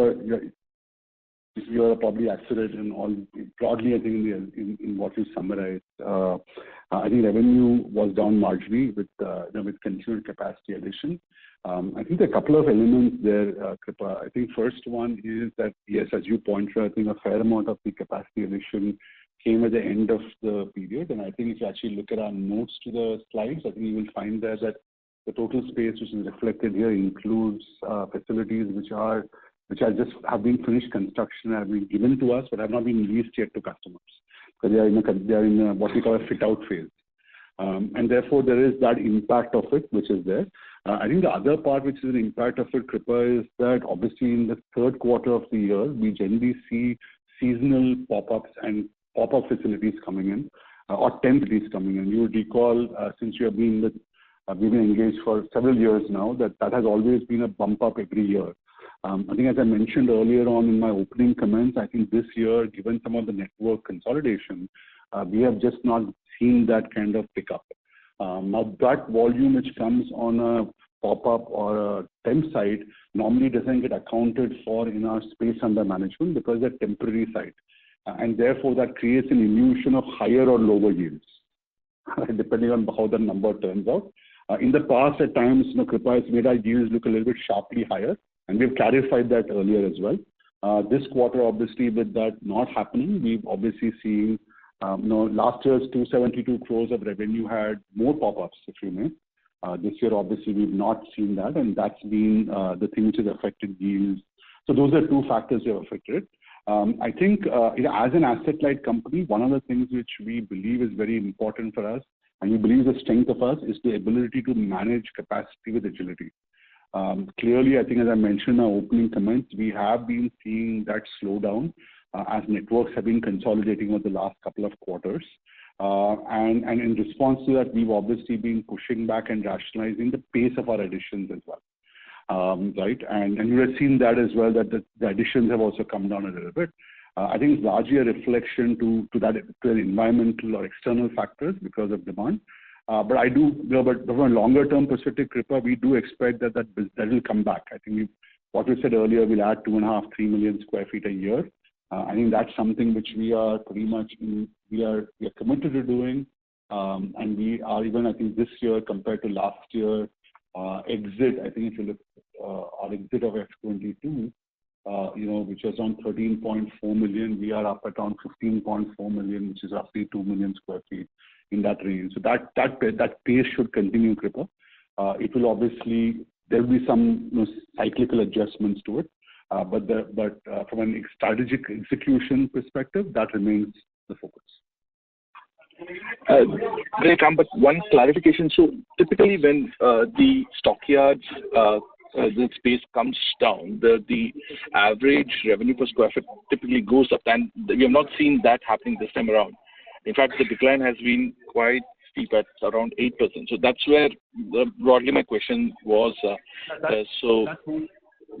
you are probably accurate in all broadly. I think in what you summarized, I think revenue was down marginally with continued capacity addition. I think there are a couple of elements there, Kripa. I think first one is that, yes, as you pointed out, I think a fair amount of the capacity addition came at the end of the period. And I think if you actually look at our notes to the slides, I think you will find there that the total space which is reflected here includes facilities which are just have been finished construction, have been given to us, but have not been leased yet to customers. Because they are in what we call a fit-out phase. And therefore, there is that impact of it, which is there. I think the other part which is an impact of it, Kripa, is that obviously in the third quarter of the year, we generally see seasonal pop-ups and pop-up facilities coming in, or temp facilities coming in. You would recall, since you have been we've been engaged for several years now, that has always been a bump up every year. I think as I mentioned earlier on in my opening comments, I think this year, given some of the network consolidation, we have just not seen that kind of pickup. Now that volume which comes on a pop-up or a temp site normally doesn't get accounted for in our space under management because they're temporary site. And therefore that creates an illusion of higher or lower yields, depending on how the number turns out. In the past, at times, Kripa has made our yields look a little bit sharply higher, and we've clarified that earlier as well. This quarter, obviously, with that not happening, we've obviously seen, last year's 272 crores of revenue had more pop-ups, if you may. This year, obviously, we've not seen that, and that's been the thing which has affected yields. So those are two factors that have affected it. I think as an asset-light company, one of the things which we believe is very important for us, and we believe the strength of us, is the ability to manage capacity with agility. Clearly, I think as I mentioned in our opening comments, we have been seeing that slow down as networks have been consolidating over the last couple of quarters. And in response to that, we've obviously been pushing back and rationalizing the pace of our additions as well. Right? And you have seen that as well, that the additions have also come down a little bit. I think it's largely a reflection to the environmental or external factors because of demand. But from a longer term perspective, Kripa, we do expect that will come back. I think what we said earlier, we'll add 2.5-3 million square feet a year. I think that's something which we are pretty much we are committed to doing, and we are even, I think, this year compared to last year exit. I think if you look our exit of F22, which was on 13.4 million, we are up at around 15.4 million, which is roughly 2 million square feet in that range. So that pace should continue, Kripa. It will obviously, there will be some cyclical adjustments to it, but from a strategic execution perspective, that remains the focus. Great, but one clarification. So typically when the stockyards the space comes down, the average revenue per square foot typically goes up, and we have not seen that happening this time around. In fact, the decline has been quite steep at around 8%. So that's where broadly my question was.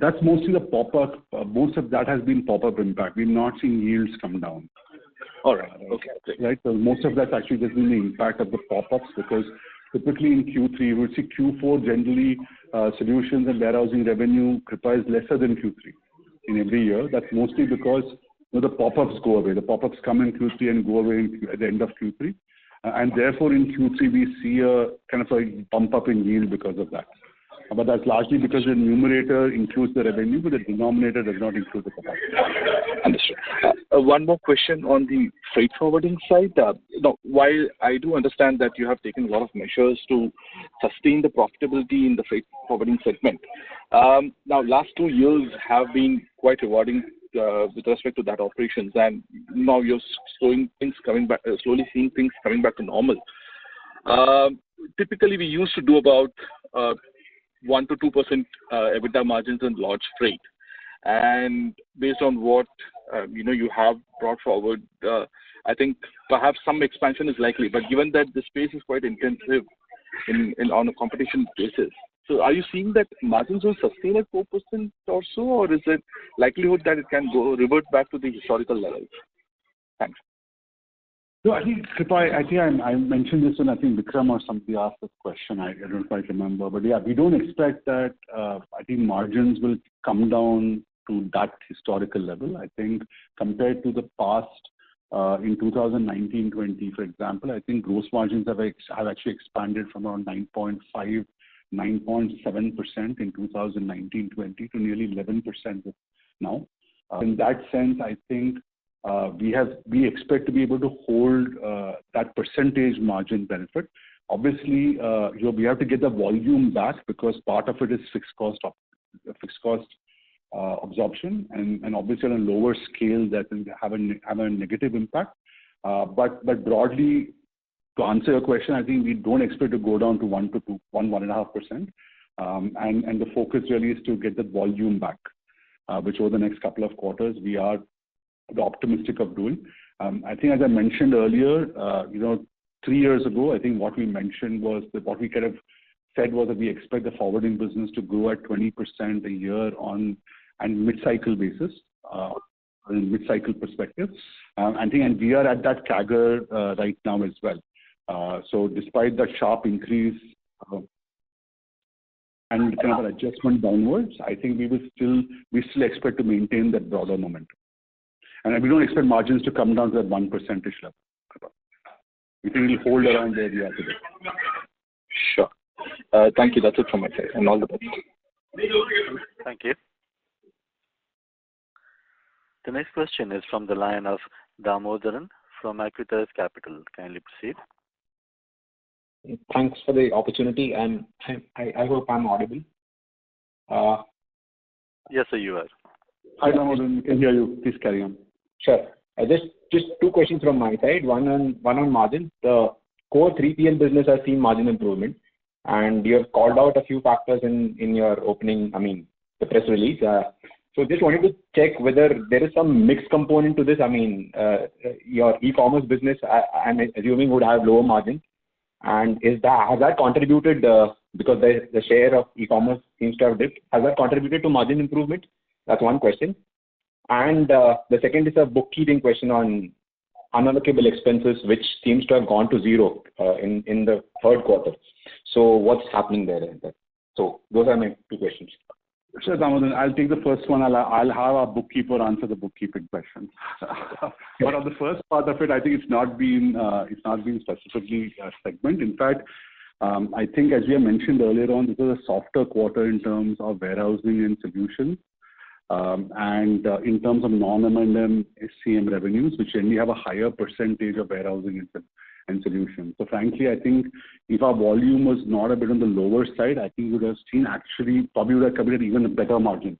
That's mostly the pop-up. Most of that has been pop-up impact. We've not seen yields come down. All right. Okay. Right. So most of that's actually just been the impact of the pop-ups, because typically in Q3, we would see Q4 generally solutions and warehousing revenue, Kripa, is lesser than Q3 in every year. That's mostly because the pop-ups go away. The pop-ups come in Q3 and go away at the end of Q3. And therefore in Q3, we see a kind of a bump up in yield because of that. But that's largely because the numerator includes the revenue, but the denominator does not include the pop-up. Understood. One more question on the freight forwarding side. While I do understand that you have taken a lot of measures to sustain the profitability in the freight forwarding segment, now last 2 years have been quite rewarding with respect to that operations, and now you're slowly seeing things coming back to normal. Typically, we used to do about 1 to 2% EBITDA margins in large freight, and based on what you have brought forward, I think perhaps some expansion is likely. But given that the space is quite intensive on a competition basis, so are you seeing that margins will sustain at 4% or so, or is it likelihood that it can revert back to the historical levels? Thanks. No, I think, Kripa, I mentioned this when I think Vikram or somebody asked this question. I don't quite remember. But yeah, we don't expect that I think margins will come down to that historical level. I think compared to the past, in 2019-20, for example, I think gross margins have actually expanded from around 9.5, 9.7% in 2019-20 to nearly 11% now. In that sense, I think we expect to be able to hold that percentage margin benefit. Obviously, we have to get the volume back because part of it is fixed cost absorption, and obviously on a lower scale that will have a negative impact. But broadly, to answer your question, I think we don't expect to go down to 1.5%. And the focus really is to get the volume back, which over the next couple of quarters we are optimistic of doing. I think as I mentioned earlier, 3 years ago, I think what we mentioned was that what we kind of said was that we expect the forwarding business to grow at 20% a year on and mid-cycle basis, mid-cycle perspective. I think, and we are at that CAGR right now as well. So despite that sharp increase and kind of an adjustment downwards, I think we still expect to maintain that broader momentum. And we don't expect margins to come down to that 1% level. We think we'll hold around where we are today. Sure. Thank you. That's it from my side, and all the best. Thank you. The next question is from the line of Damodaran from Aquitas Capital. Kindly proceed. Thanks for the opportunity, and I hope I'm audible. Yes, sir, you are. Hi, Damodaran. We can hear you. Please carry on. Sure. Just two questions from my side. One on margin. The core 3PL business has seen margin improvement, and you have called out a few factors in your opening, the press release. So just wanted to check whether there is some mixed component to this. Your e-commerce business, I'm assuming, would have lower margin. And has that contributed, because the share of e-commerce seems to have dipped, has that contributed to margin improvement? That's one question. And the second is a bookkeeping question on unallocable expenses, which seems to have gone to zero in the third quarter. So what's happening there? So those are my two questions. Sure, Damodaran. I'll take the first one. I'll have our bookkeeper answer the bookkeeping question. But on the first part of it, I think it's not been specifically a segment. In fact, I think as we have mentioned earlier on, this was a softer quarter in terms of warehousing and solutions. And in terms of non-M&M SCM revenues, which generally have a higher percentage of warehousing and solutions. So frankly, I think if our volume was not a bit on the lower side, I think we would have seen probably would have committed even a better margin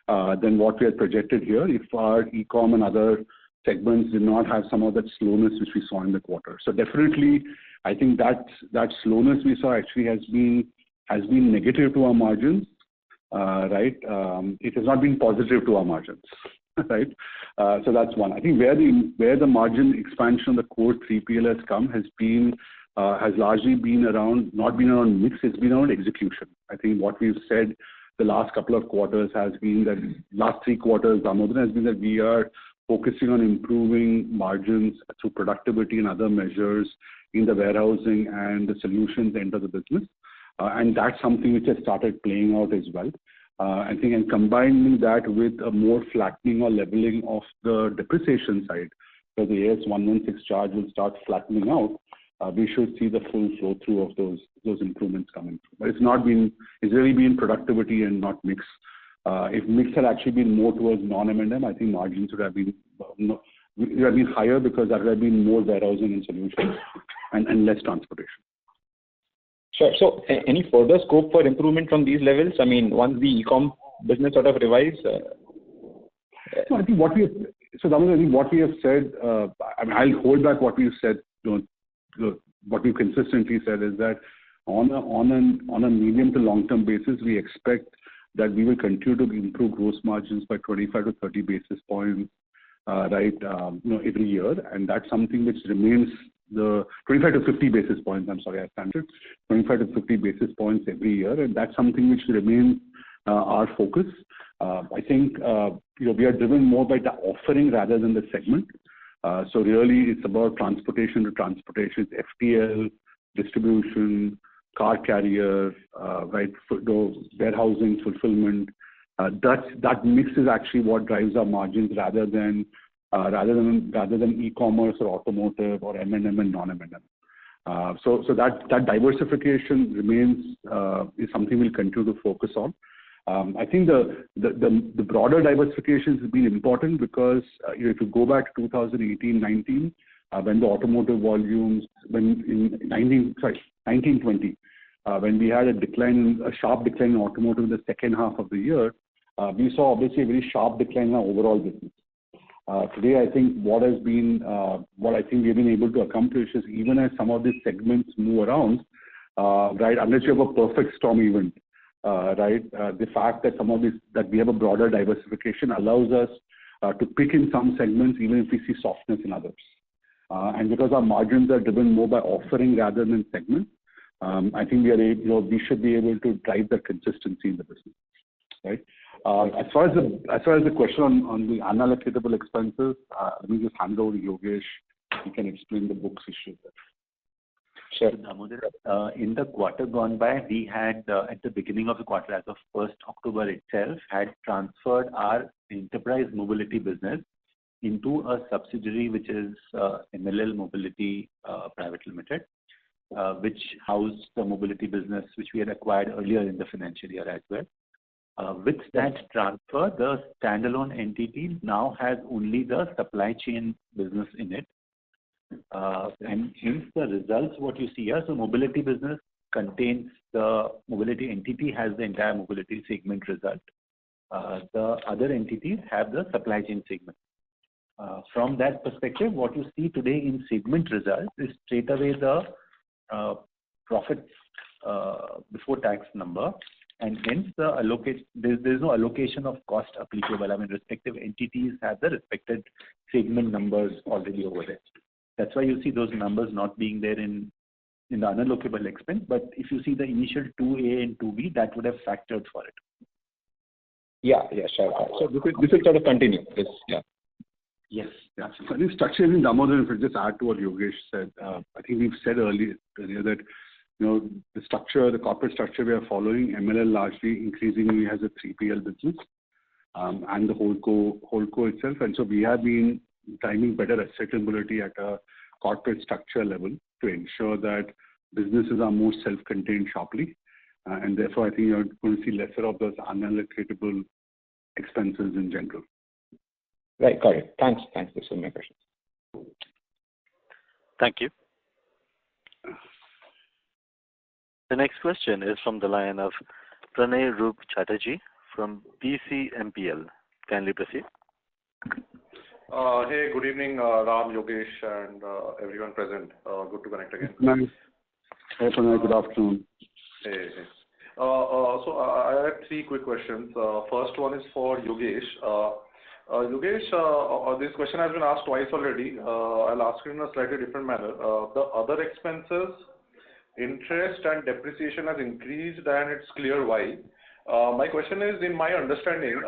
than what we had projected here if our e-com and other segments did not have some of that slowness which we saw in the quarter. So definitely, I think that slowness we saw actually has been negative to our margins. Right? It has not been positive to our margins, right? So that's one. I think where the margin expansion of the core 3PL has come has largely been around, not been around mix, it's been around execution. I think what we've said the last couple of quarters has been that, last 3 quarters, Damodaran, has been that we are focusing on improving margins through productivity and other measures in the warehousing and the solutions end of the business. And that's something which has started playing out as well. I think, and combining that with a more flattening or leveling of the depreciation side, so the AS116 charge will start flattening out, we should see the full flow through of those improvements coming through. But it's really been productivity and not mix. If mix had actually been more towards non-M&M, I think margins would have been higher because there would have been more warehousing and solutions and less transportation. Sure. So any further scope for improvement from these levels? Once the e-com business sort of revives? No, I think what we have said, I'll hold back what we've said. What we've consistently said is that on a medium to long-term basis, we expect that we will continue to improve gross margins by 25 to 30 basis points, right? Every year, and that's something which remains the 25 to 50 basis points. I'm sorry, I stanted 25 to 50 basis points every year, and that's something which remains our focus. I think we are driven more by the offering rather than the segment. So really, it's about transportation to transportation, it's FTL, distribution, car carrier, right? Warehousing, fulfillment, That mix is actually what drives our margins rather than e-commerce or automotive or M&M and non-M&M. So that diversification remains is something we'll continue to focus on. I think the broader diversification has been important because if you go back to 2018-19, when the automotive volumes, in 1920, when we had a sharp decline in automotive in the second half of the year, we saw obviously a very sharp decline in our overall business. Today, I think what I think we've been able to accomplish is even as some of these segments move around, right, unless you have a perfect storm event, right, the fact that that we have a broader diversification allows us to pick in some segments even if we see softness in others. And because our margins are driven more by offering rather than segment, I think we should be able to drive that consistency in the business, right? As far as the question on the unallocatable expenses, let me just hand over to Yogesh. He can explain the books issue there. Sure. In the quarter gone by, we had at the beginning of the quarter, as of 1st October itself, had transferred our enterprise mobility business into a subsidiary which is MLL Mobility Private Limited, which housed the mobility business which we had acquired earlier in the financial year as well. With that transfer, the standalone entity now has only the supply chain business in it. And hence the results, what you see here, so mobility business contains the mobility entity has the entire mobility segment result. The other entities have the supply chain segment. From that perspective, what you see today in segment results is straight away the profit before tax number, and hence there's no allocation of cost applicable. I mean, respective entities have the respected segment numbers already over there. That's why you see those numbers not being there in the unallocable expense. But if you see the initial 2A and 2B, that would have factored for it. Yeah, sure. So this will sort of continue. Yeah. Yes. Yeah. So I think structure in Damodar, if I just add to what Yogesh said, I think we've said earlier that the corporate structure we are following, MLL largely increasingly has a 3PL business and the holdco itself. And so we have been driving better acceptability at a corporate structure level to ensure that businesses are more self-contained sharply. And therefore, I think you're going to see lesser of those unallocatable expenses in general. Right, got it. Thanks. Those are my questions. Thank you. The next question is from the line of Pranay Roop Chatterjee from PCMPL. Kindly proceed. Hey, good evening, Ram, Yogesh, and everyone present. Good to connect again. Nice. Hey, Pranay, good afternoon. Hey. So I have three quick questions. First one is for Yogesh. Yogesh, this question has been asked twice already. I'll ask it in a slightly different manner. The other expenses, interest and depreciation has increased, and it's clear why. My question is, in my understanding,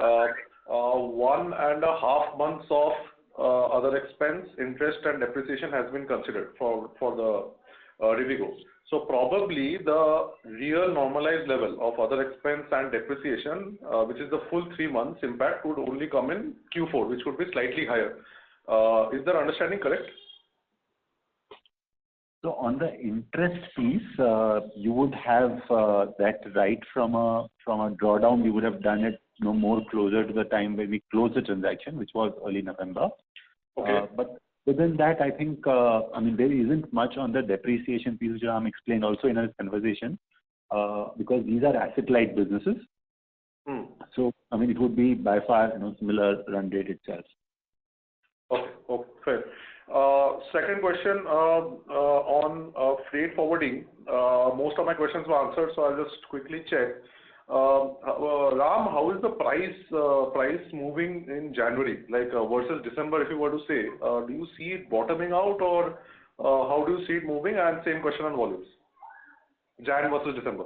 1.5 months of other expense, interest and depreciation has been considered for the Rivigo. So probably the real normalized level of other expense and depreciation, which is the full 3 months impact, would only come in Q4, which would be slightly higher. Is that understanding correct? So on the interest piece, you would have that right from a drawdown. We would have done it more closer to the time when we closed the transaction, which was early November. Okay. But within that, I think, there isn't much on the depreciation piece, which Ram explained also in his conversation, because these are asset-light businesses. So, it would be by far, similar run rate itself. Okay, fair. Second question on freight forwarding. Most of my questions were answered, so I'll just quickly check. Ram, how is the price moving in January, like versus December, if you were to say? Do you see it bottoming out, or how do you see it moving? And same question on volumes, Jan versus December.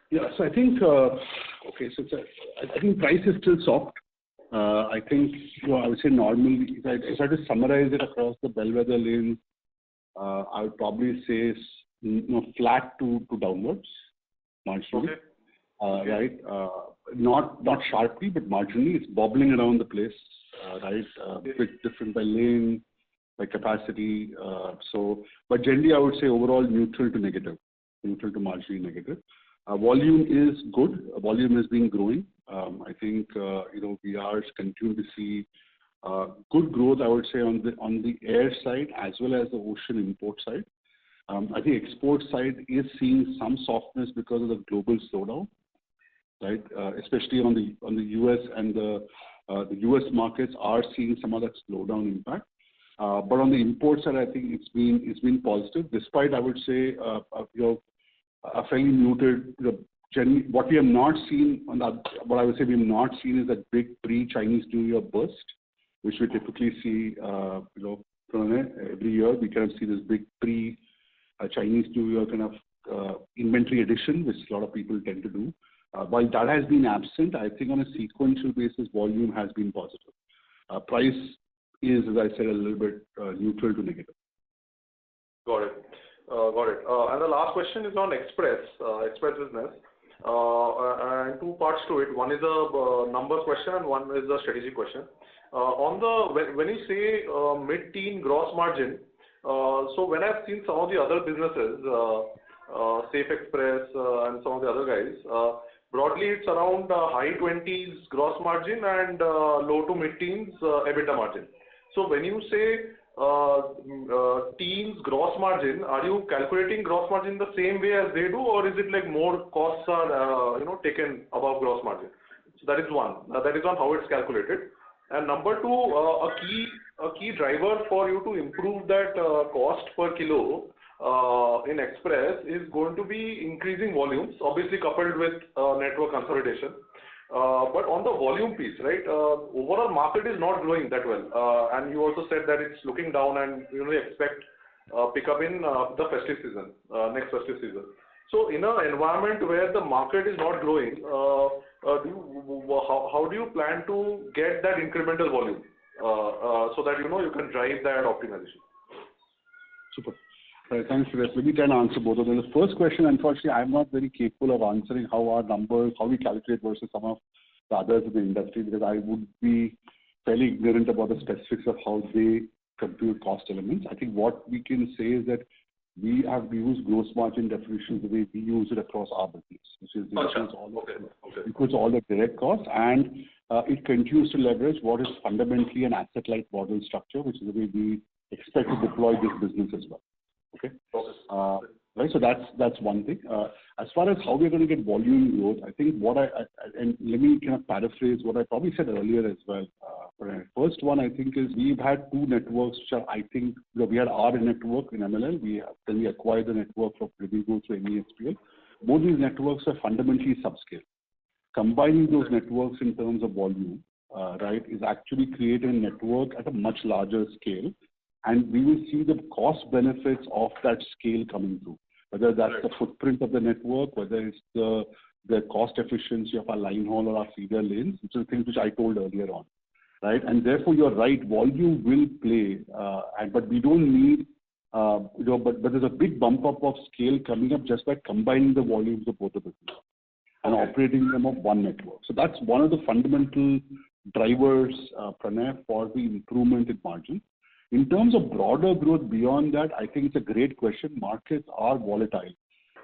Yeah, so I think I think price is still soft. I think I would say normally, if I had to summarize it across the bellwether lanes, I would probably say flat to downwards, marginally. Okay. Right. not sharply, but marginally. It's bobbling around the place, right? Bit different by lane, by capacity. But generally, I would say overall neutral to negative, neutral to marginally negative. Volume is good. Volume has been growing. I think we are continuing to see good growth, I would say, on the air side as well as the ocean import side. I think export side is seeing some softness because of the global slowdown, right? Especially on the US, and the US markets are seeing some of that slowdown impact. But on the import side, I think it's been positive, despite, I would say, a fairly muted. What we have not seen what I would say we have not seen is that big pre-Chinese New Year burst, which we typically see, every year. We kind of see this big Chinese New Year kind of inventory addition, which a lot of people tend to do. While that has been absent, I think on a sequential basis, volume has been positive. Price is, as I said, a little bit neutral to negative. Got it. And the last question is on express business. And two parts to it. One is a number question and one is a strategic question. When you say mid-teen gross margin, so when I've seen some of the other businesses, Safe Express and some of the other guys, broadly it's around high 20s gross margin and low to mid-teens EBITDA margin. So when you say teens gross margin, are you calculating gross margin the same way as they do, or is it like more costs are taken above gross margin? So that is one. That is on how it's calculated. And number two, a key driver for you to improve that cost per kilo in express is going to be increasing volumes, obviously coupled with network consolidation. But on the volume piece, right, overall market is not growing that well. And you also said that it's looking down and you only expect pick up in the festive season, next festive season. So in an environment where the market is not growing, how do you plan to get that incremental volume so that you can drive that optimization? Super. Thanks, Suresh. Let me try and answer both of them. The first question, unfortunately, I'm not very capable of answering how our numbers, how we calculate versus some of the others in the industry, because I would be fairly ignorant about the specifics of how they compute cost elements. I think what we can say is that we have used gross margin definition the way we use it across our business, which is includes all the direct costs, and it continues to leverage what is fundamentally an asset-light model structure, which is the way we expect to deploy this business as well. Okay. Right. So that's one thing. As far as how we're going to get volume growth, I think and let me kind of paraphrase what I probably said earlier as well. First one, I think, is we've had two networks which are, I think, we had our network in MLL. Then we acquired the network from Rivigo through MESPL. Both these networks are fundamentally subscale. Combining those networks in terms of volume, right, is actually creating a network at a much larger scale. And we will see the cost benefits of that scale coming through, whether that's the footprint of the network, whether it's the cost efficiency of our line haul or our feeder lanes, which are things which I told earlier on, right? And therefore, you're right, volume will play, but we don't need, but there's a big bump up of scale coming up just by combining the volumes of both of them and operating them on one network. So that's one of the fundamental drivers, Pranay, for the improvement in margin. In terms of broader growth beyond that, I think it's a great question. Markets are volatile.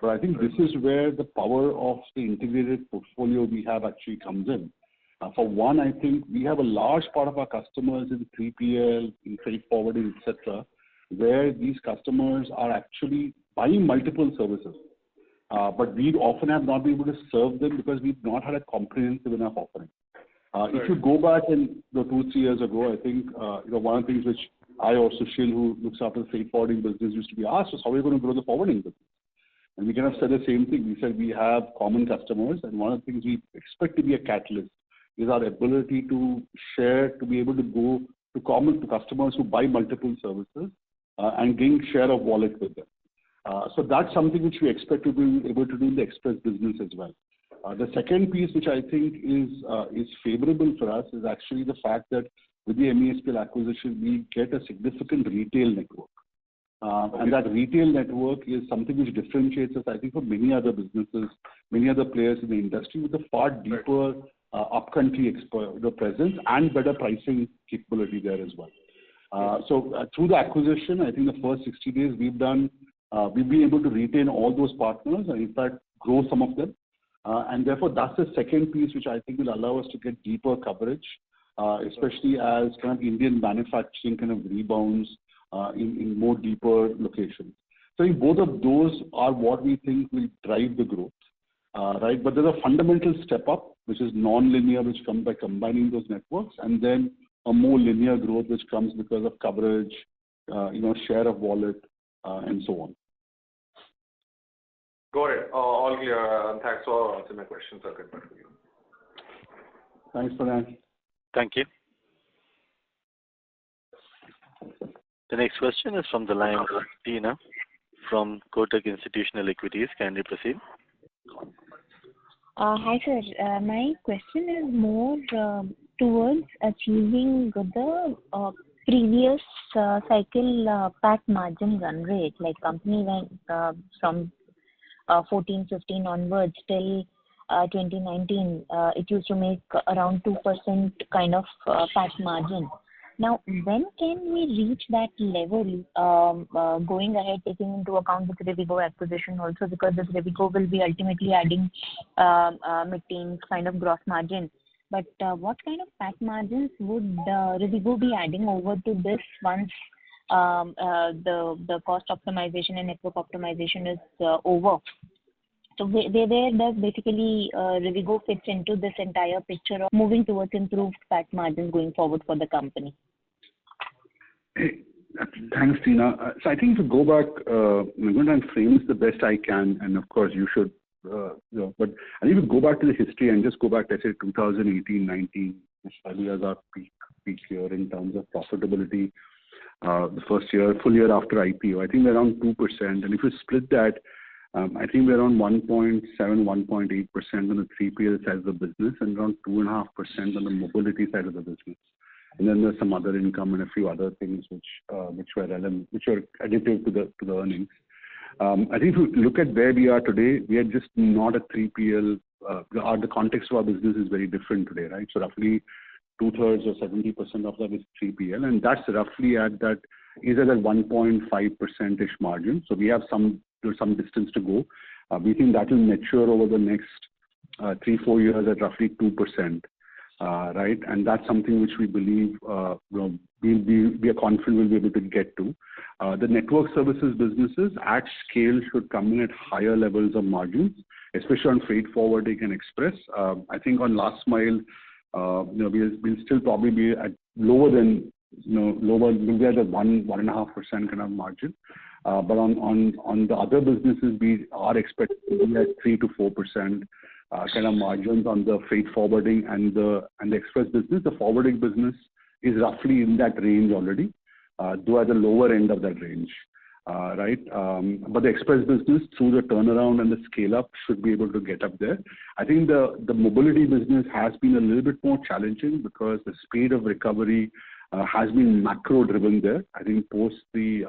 But I think this is where the power of the integrated portfolio we have actually comes in. For one, I think we have a large part of our customers in 3PL, in freight forwarding, etc., where these customers are actually buying multiple services. But we often have not been able to serve them because we've not had a comprehensive enough offering. If you go back 2-3 years ago, I think one of the things which I or Sushil, who looks after the freight forwarding business, used to be asked was how are we going to grow the forwarding business? And we kind of said the same thing. We said we have common customers, and one of the things we expect to be a catalyst is our ability to share, to be able to go to customers who buy multiple services and gain share of wallet with them. So that's something which we expect to be able to do in the express business as well. The second piece, which I think is favorable for us, is actually the fact that with the MESPL acquisition, we get a significant retail network. And that retail network is something which differentiates us, I think, from many other businesses, many other players in the industry with a far deeper upcountry presence and better pricing capability there as well. So through the acquisition, I think the first 60 days we've been able to retain all those partners and in fact grow some of them. And therefore that's the second piece which I think will allow us to get deeper coverage, especially as kind of Indian manufacturing kind of rebounds in more deeper locations. So I think both of those are what we think will drive the growth, right? But there's a fundamental step up, which is non-linear, which comes by combining those networks, and then a more linear growth, which comes because of coverage, share of wallet, and so on. Got it. All clear. And thanks for answering my questions. I'll get back to you. Thanks for that. Thank you. The next question is from the line of Tina from Kotak Institutional Equities. Kindly proceed. Hi, sir. My question is more towards achieving the previous cycle PAT margin run rate. Like company went from 14-15 onwards till 2019. It used to make around 2% kind of PAT margin. Now, when can we reach that level going ahead, taking into account the Rivigo acquisition also, because this Rivigo will be ultimately adding mid-teens kind of gross margin. But what kind of PAT margins would Rivigo be adding over to this once the cost optimization and network optimization is over? So where does basically Rivigo fits into this entire picture of moving towards improved PAT margins going forward for the company? Thanks, Tina. So I think to go back, I'm going to frame this the best I can, and of course you should, but I think we go back to the history and just go back, let's say 2018-19, which probably as our peak year in terms of profitability. The first year, full year after IPO, I think we're around 2%, and if you split that, I think we're around 1.7, 1.8% on the 3PL side of the business and around 2.5% on the mobility side of the business. And then there's some other income and a few other things which were additive to the earnings. I think if you look at where we are today, we are just not a 3PL. The context of our business is very different today, right? So roughly 2/3 or 70% of that is 3PL, and that's roughly at that 1.5% margin. So we have some distance to go. We think that will mature over the next 3-4 years at roughly 2%, right? And that's something which we believe we are confident we'll be able to get to. The network services businesses at scale should come in at higher levels of margins, especially on freight forwarding and express. I think on last mile, we'll still probably be at lower, we'll be at a 1.5% kind of margin. But on the other businesses, we are expecting to be at 3-4% kind of margins on the freight forwarding and the express business. The forwarding business is roughly in that range already, though at the lower end of that range, right? But the express business, through the turnaround and the scale up, should be able to get up there. I think the mobility business has been a little bit more challenging because the speed of recovery has been macro driven there. I think post the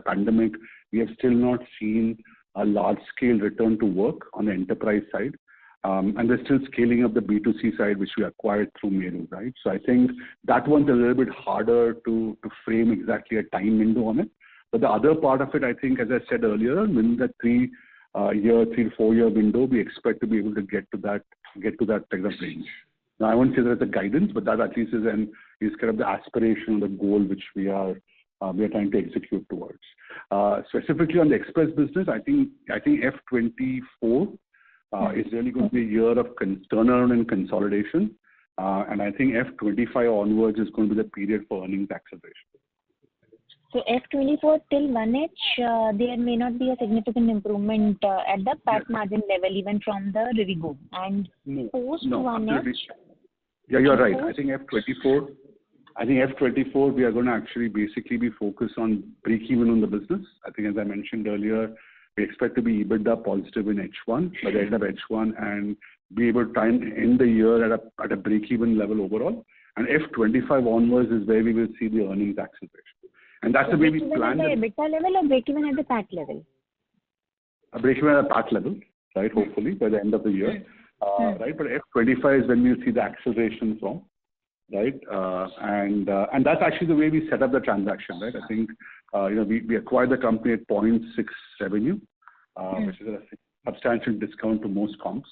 pandemic, we have still not seen a large scale return to work on the enterprise side. And they're still scaling up the B2C side, which we acquired through Meru, right? So I think that one's a little bit harder to frame exactly a time window on it. But the other part of it, I think, as I said earlier, within that 3 to 4 year window, we expect to be able to get to that kind of range. Now, I won't say that's a guidance, but that at least is kind of the aspiration, the goal which we are trying to execute towards. Specifically on the express business, I think F24 is really going to be a year of turnaround and consolidation, and I think F25 onwards is going to be the period for earnings acceleration. So F24 till 1H, there may not be a significant improvement at the PAT margin level, even from the Rivigo. And post 1H. Yeah, you're right. I think F24, we are going to actually basically be focused on break even on the business. I think, as I mentioned earlier, we expect to be EBITDA positive in H1 by the end of H1 and be able to end the year at a break even level overall. And F25 onwards is where we will see the earnings acceleration. And that's the way we planned it. Break-even at the EBITDA level or break-even at the PAT level? A break-even at PAT level, right? Hopefully by the end of the year, right? But F25 is when we'll see the acceleration from, right? And that's actually the way we set up the transaction, right? I think we acquired the company at 0.6 revenue, which is a substantial discount to most comps,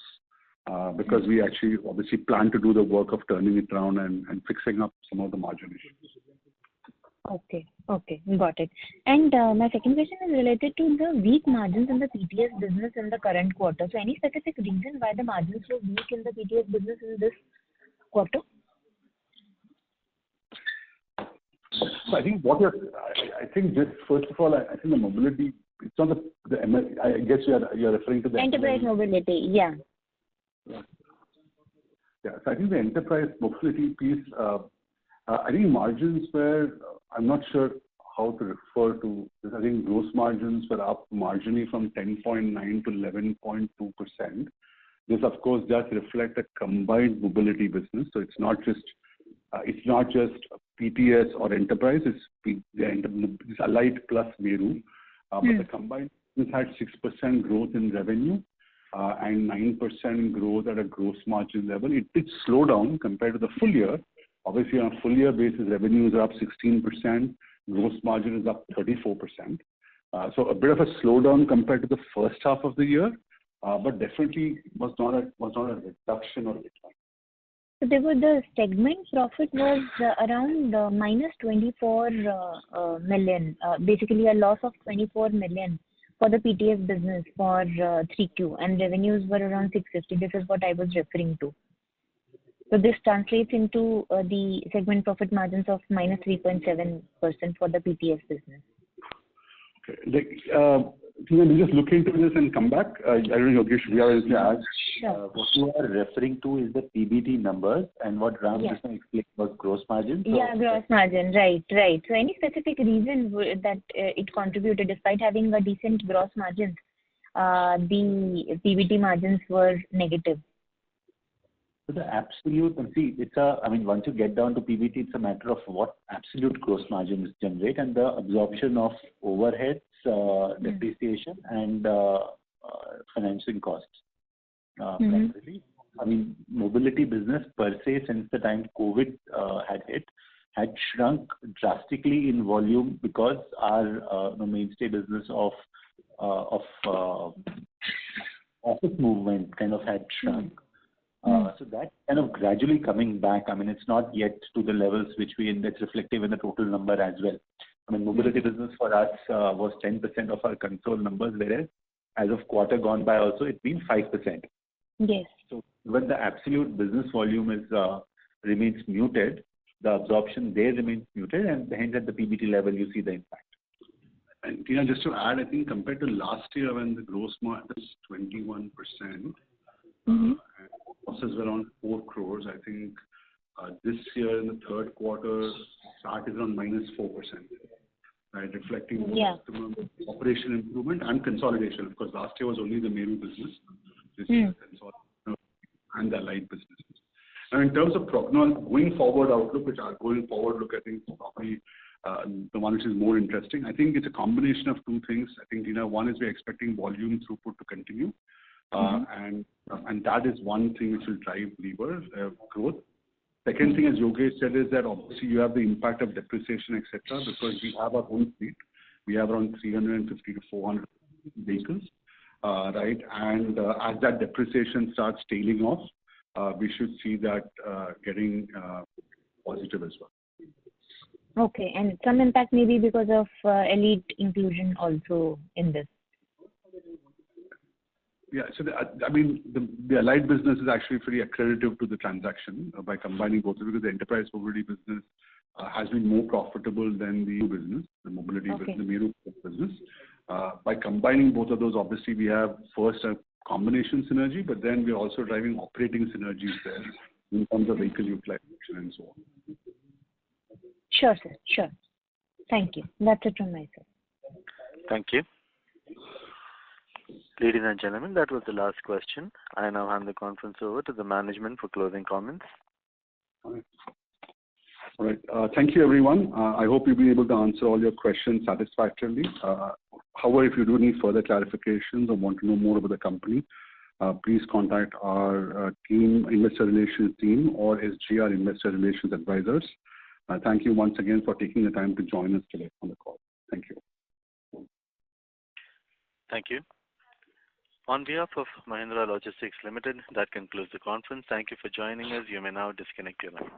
because we actually obviously plan to do the work of turning it around and fixing up some of the margin issues. Okay, got it. And my second question is related to the weak margins in the PTS business in the current quarter. So any specific reason why the margins were weak in the PTS business in this quarter? So I think I think just first of all, I think the mobility, it's not I guess you're referring to the enterprise mobility, yeah. Yeah. So I think the enterprise mobility piece, I think margins were, I'm not sure how to refer to this. I think gross margins were up marginally from 10.9 to 11.2%. This, of course, does reflect a combined mobility business. So it's not just PTS or enterprise. It's Allied plus Meru. But the combined business had 6% growth in revenue and 9% growth at a gross margin level. It did slow down compared to the full year. Obviously, on a full year basis, revenues are up 16%, gross margin is up 34%. So a bit of a slowdown compared to the first half of the year, but definitely was not a reduction or decline. So the segment profit was around minus 24 million, basically a loss of 24 million for the PTS business for 3Q, and revenues were around 650. This is what I was referring to. So this translates into the segment profit margins of minus 3.7% for the PTS business. Okay. We'll just look into this and come back. I don't know, Yogesh, we are asked. Sure. What you are referring to is the PBT numbers, and what Ram just explained was gross margin. So gross margin, right. So any specific reason that it contributed, despite having a decent gross margin, the PBT margins were negative? So the absolute, once you get down to PBT, it's a matter of what absolute gross margins generate and the absorption of overheads, depreciation, and financing costs. Primarily, mobility business per se, since the time COVID had hit, had shrunk drastically in volume because our mainstay business of office movement kind of had shrunk. So that kind of gradually coming back. It's not yet to the levels that's reflective in the total number as well. Mobility business for us was 10% of our console numbers, whereas as of quarter gone by also it's been 5%. Yes. So when the absolute business volume remains muted, the absorption there remains muted, and hence at the PBT level you see the impact. And just to add, I think compared to last year when the gross margin was 21%, losses were around 4 crores. I think this year in the third quarter, start is around minus 4%, right? Reflecting customer operation improvement and consolidation. Of course, last year was only the Meru business. This year, consolidation and the Allied businesses. Now, in terms of going forward outlook, I think probably the one which is more interesting. I think it's a combination of two things. I think one is we're expecting volume throughput to continue. And that is one thing which will drive lever growth. Second thing, as Yogesh said, is that obviously you have the impact of depreciation, etc., because we have our own fleet. We have around 350 to 400 vehicles, right? And as that depreciation starts tailing off, we should see that getting positive as well. Okay, and some impact maybe because of elite inclusion also in this. Yeah, so the Allied business is actually pretty accretive to the transaction by combining both, because the enterprise mobility business has been more profitable than the business, the mobility business, the Meru business. By combining both of those, obviously we have first a combination synergy, but then we're also driving operating synergies there in terms of vehicle utilization and so on. Sure, sir. Sure. Thank you. That's it from my side. Thank you. Ladies and gentlemen, that was the last question. I now hand the conference over to the management for closing comments. All right. Thank you, everyone. I hope you've been able to answer all your questions satisfactorily. However, if you do need further clarifications or want to know more about the company, please contact our investor relations team, or SGR Investor Relations Advisors. Thank you once again for taking the time to join us today on the call. Thank you. Thank you. On behalf of Mahindra Logistics Limited, that concludes the conference. Thank you for joining us. You may now disconnect your lines.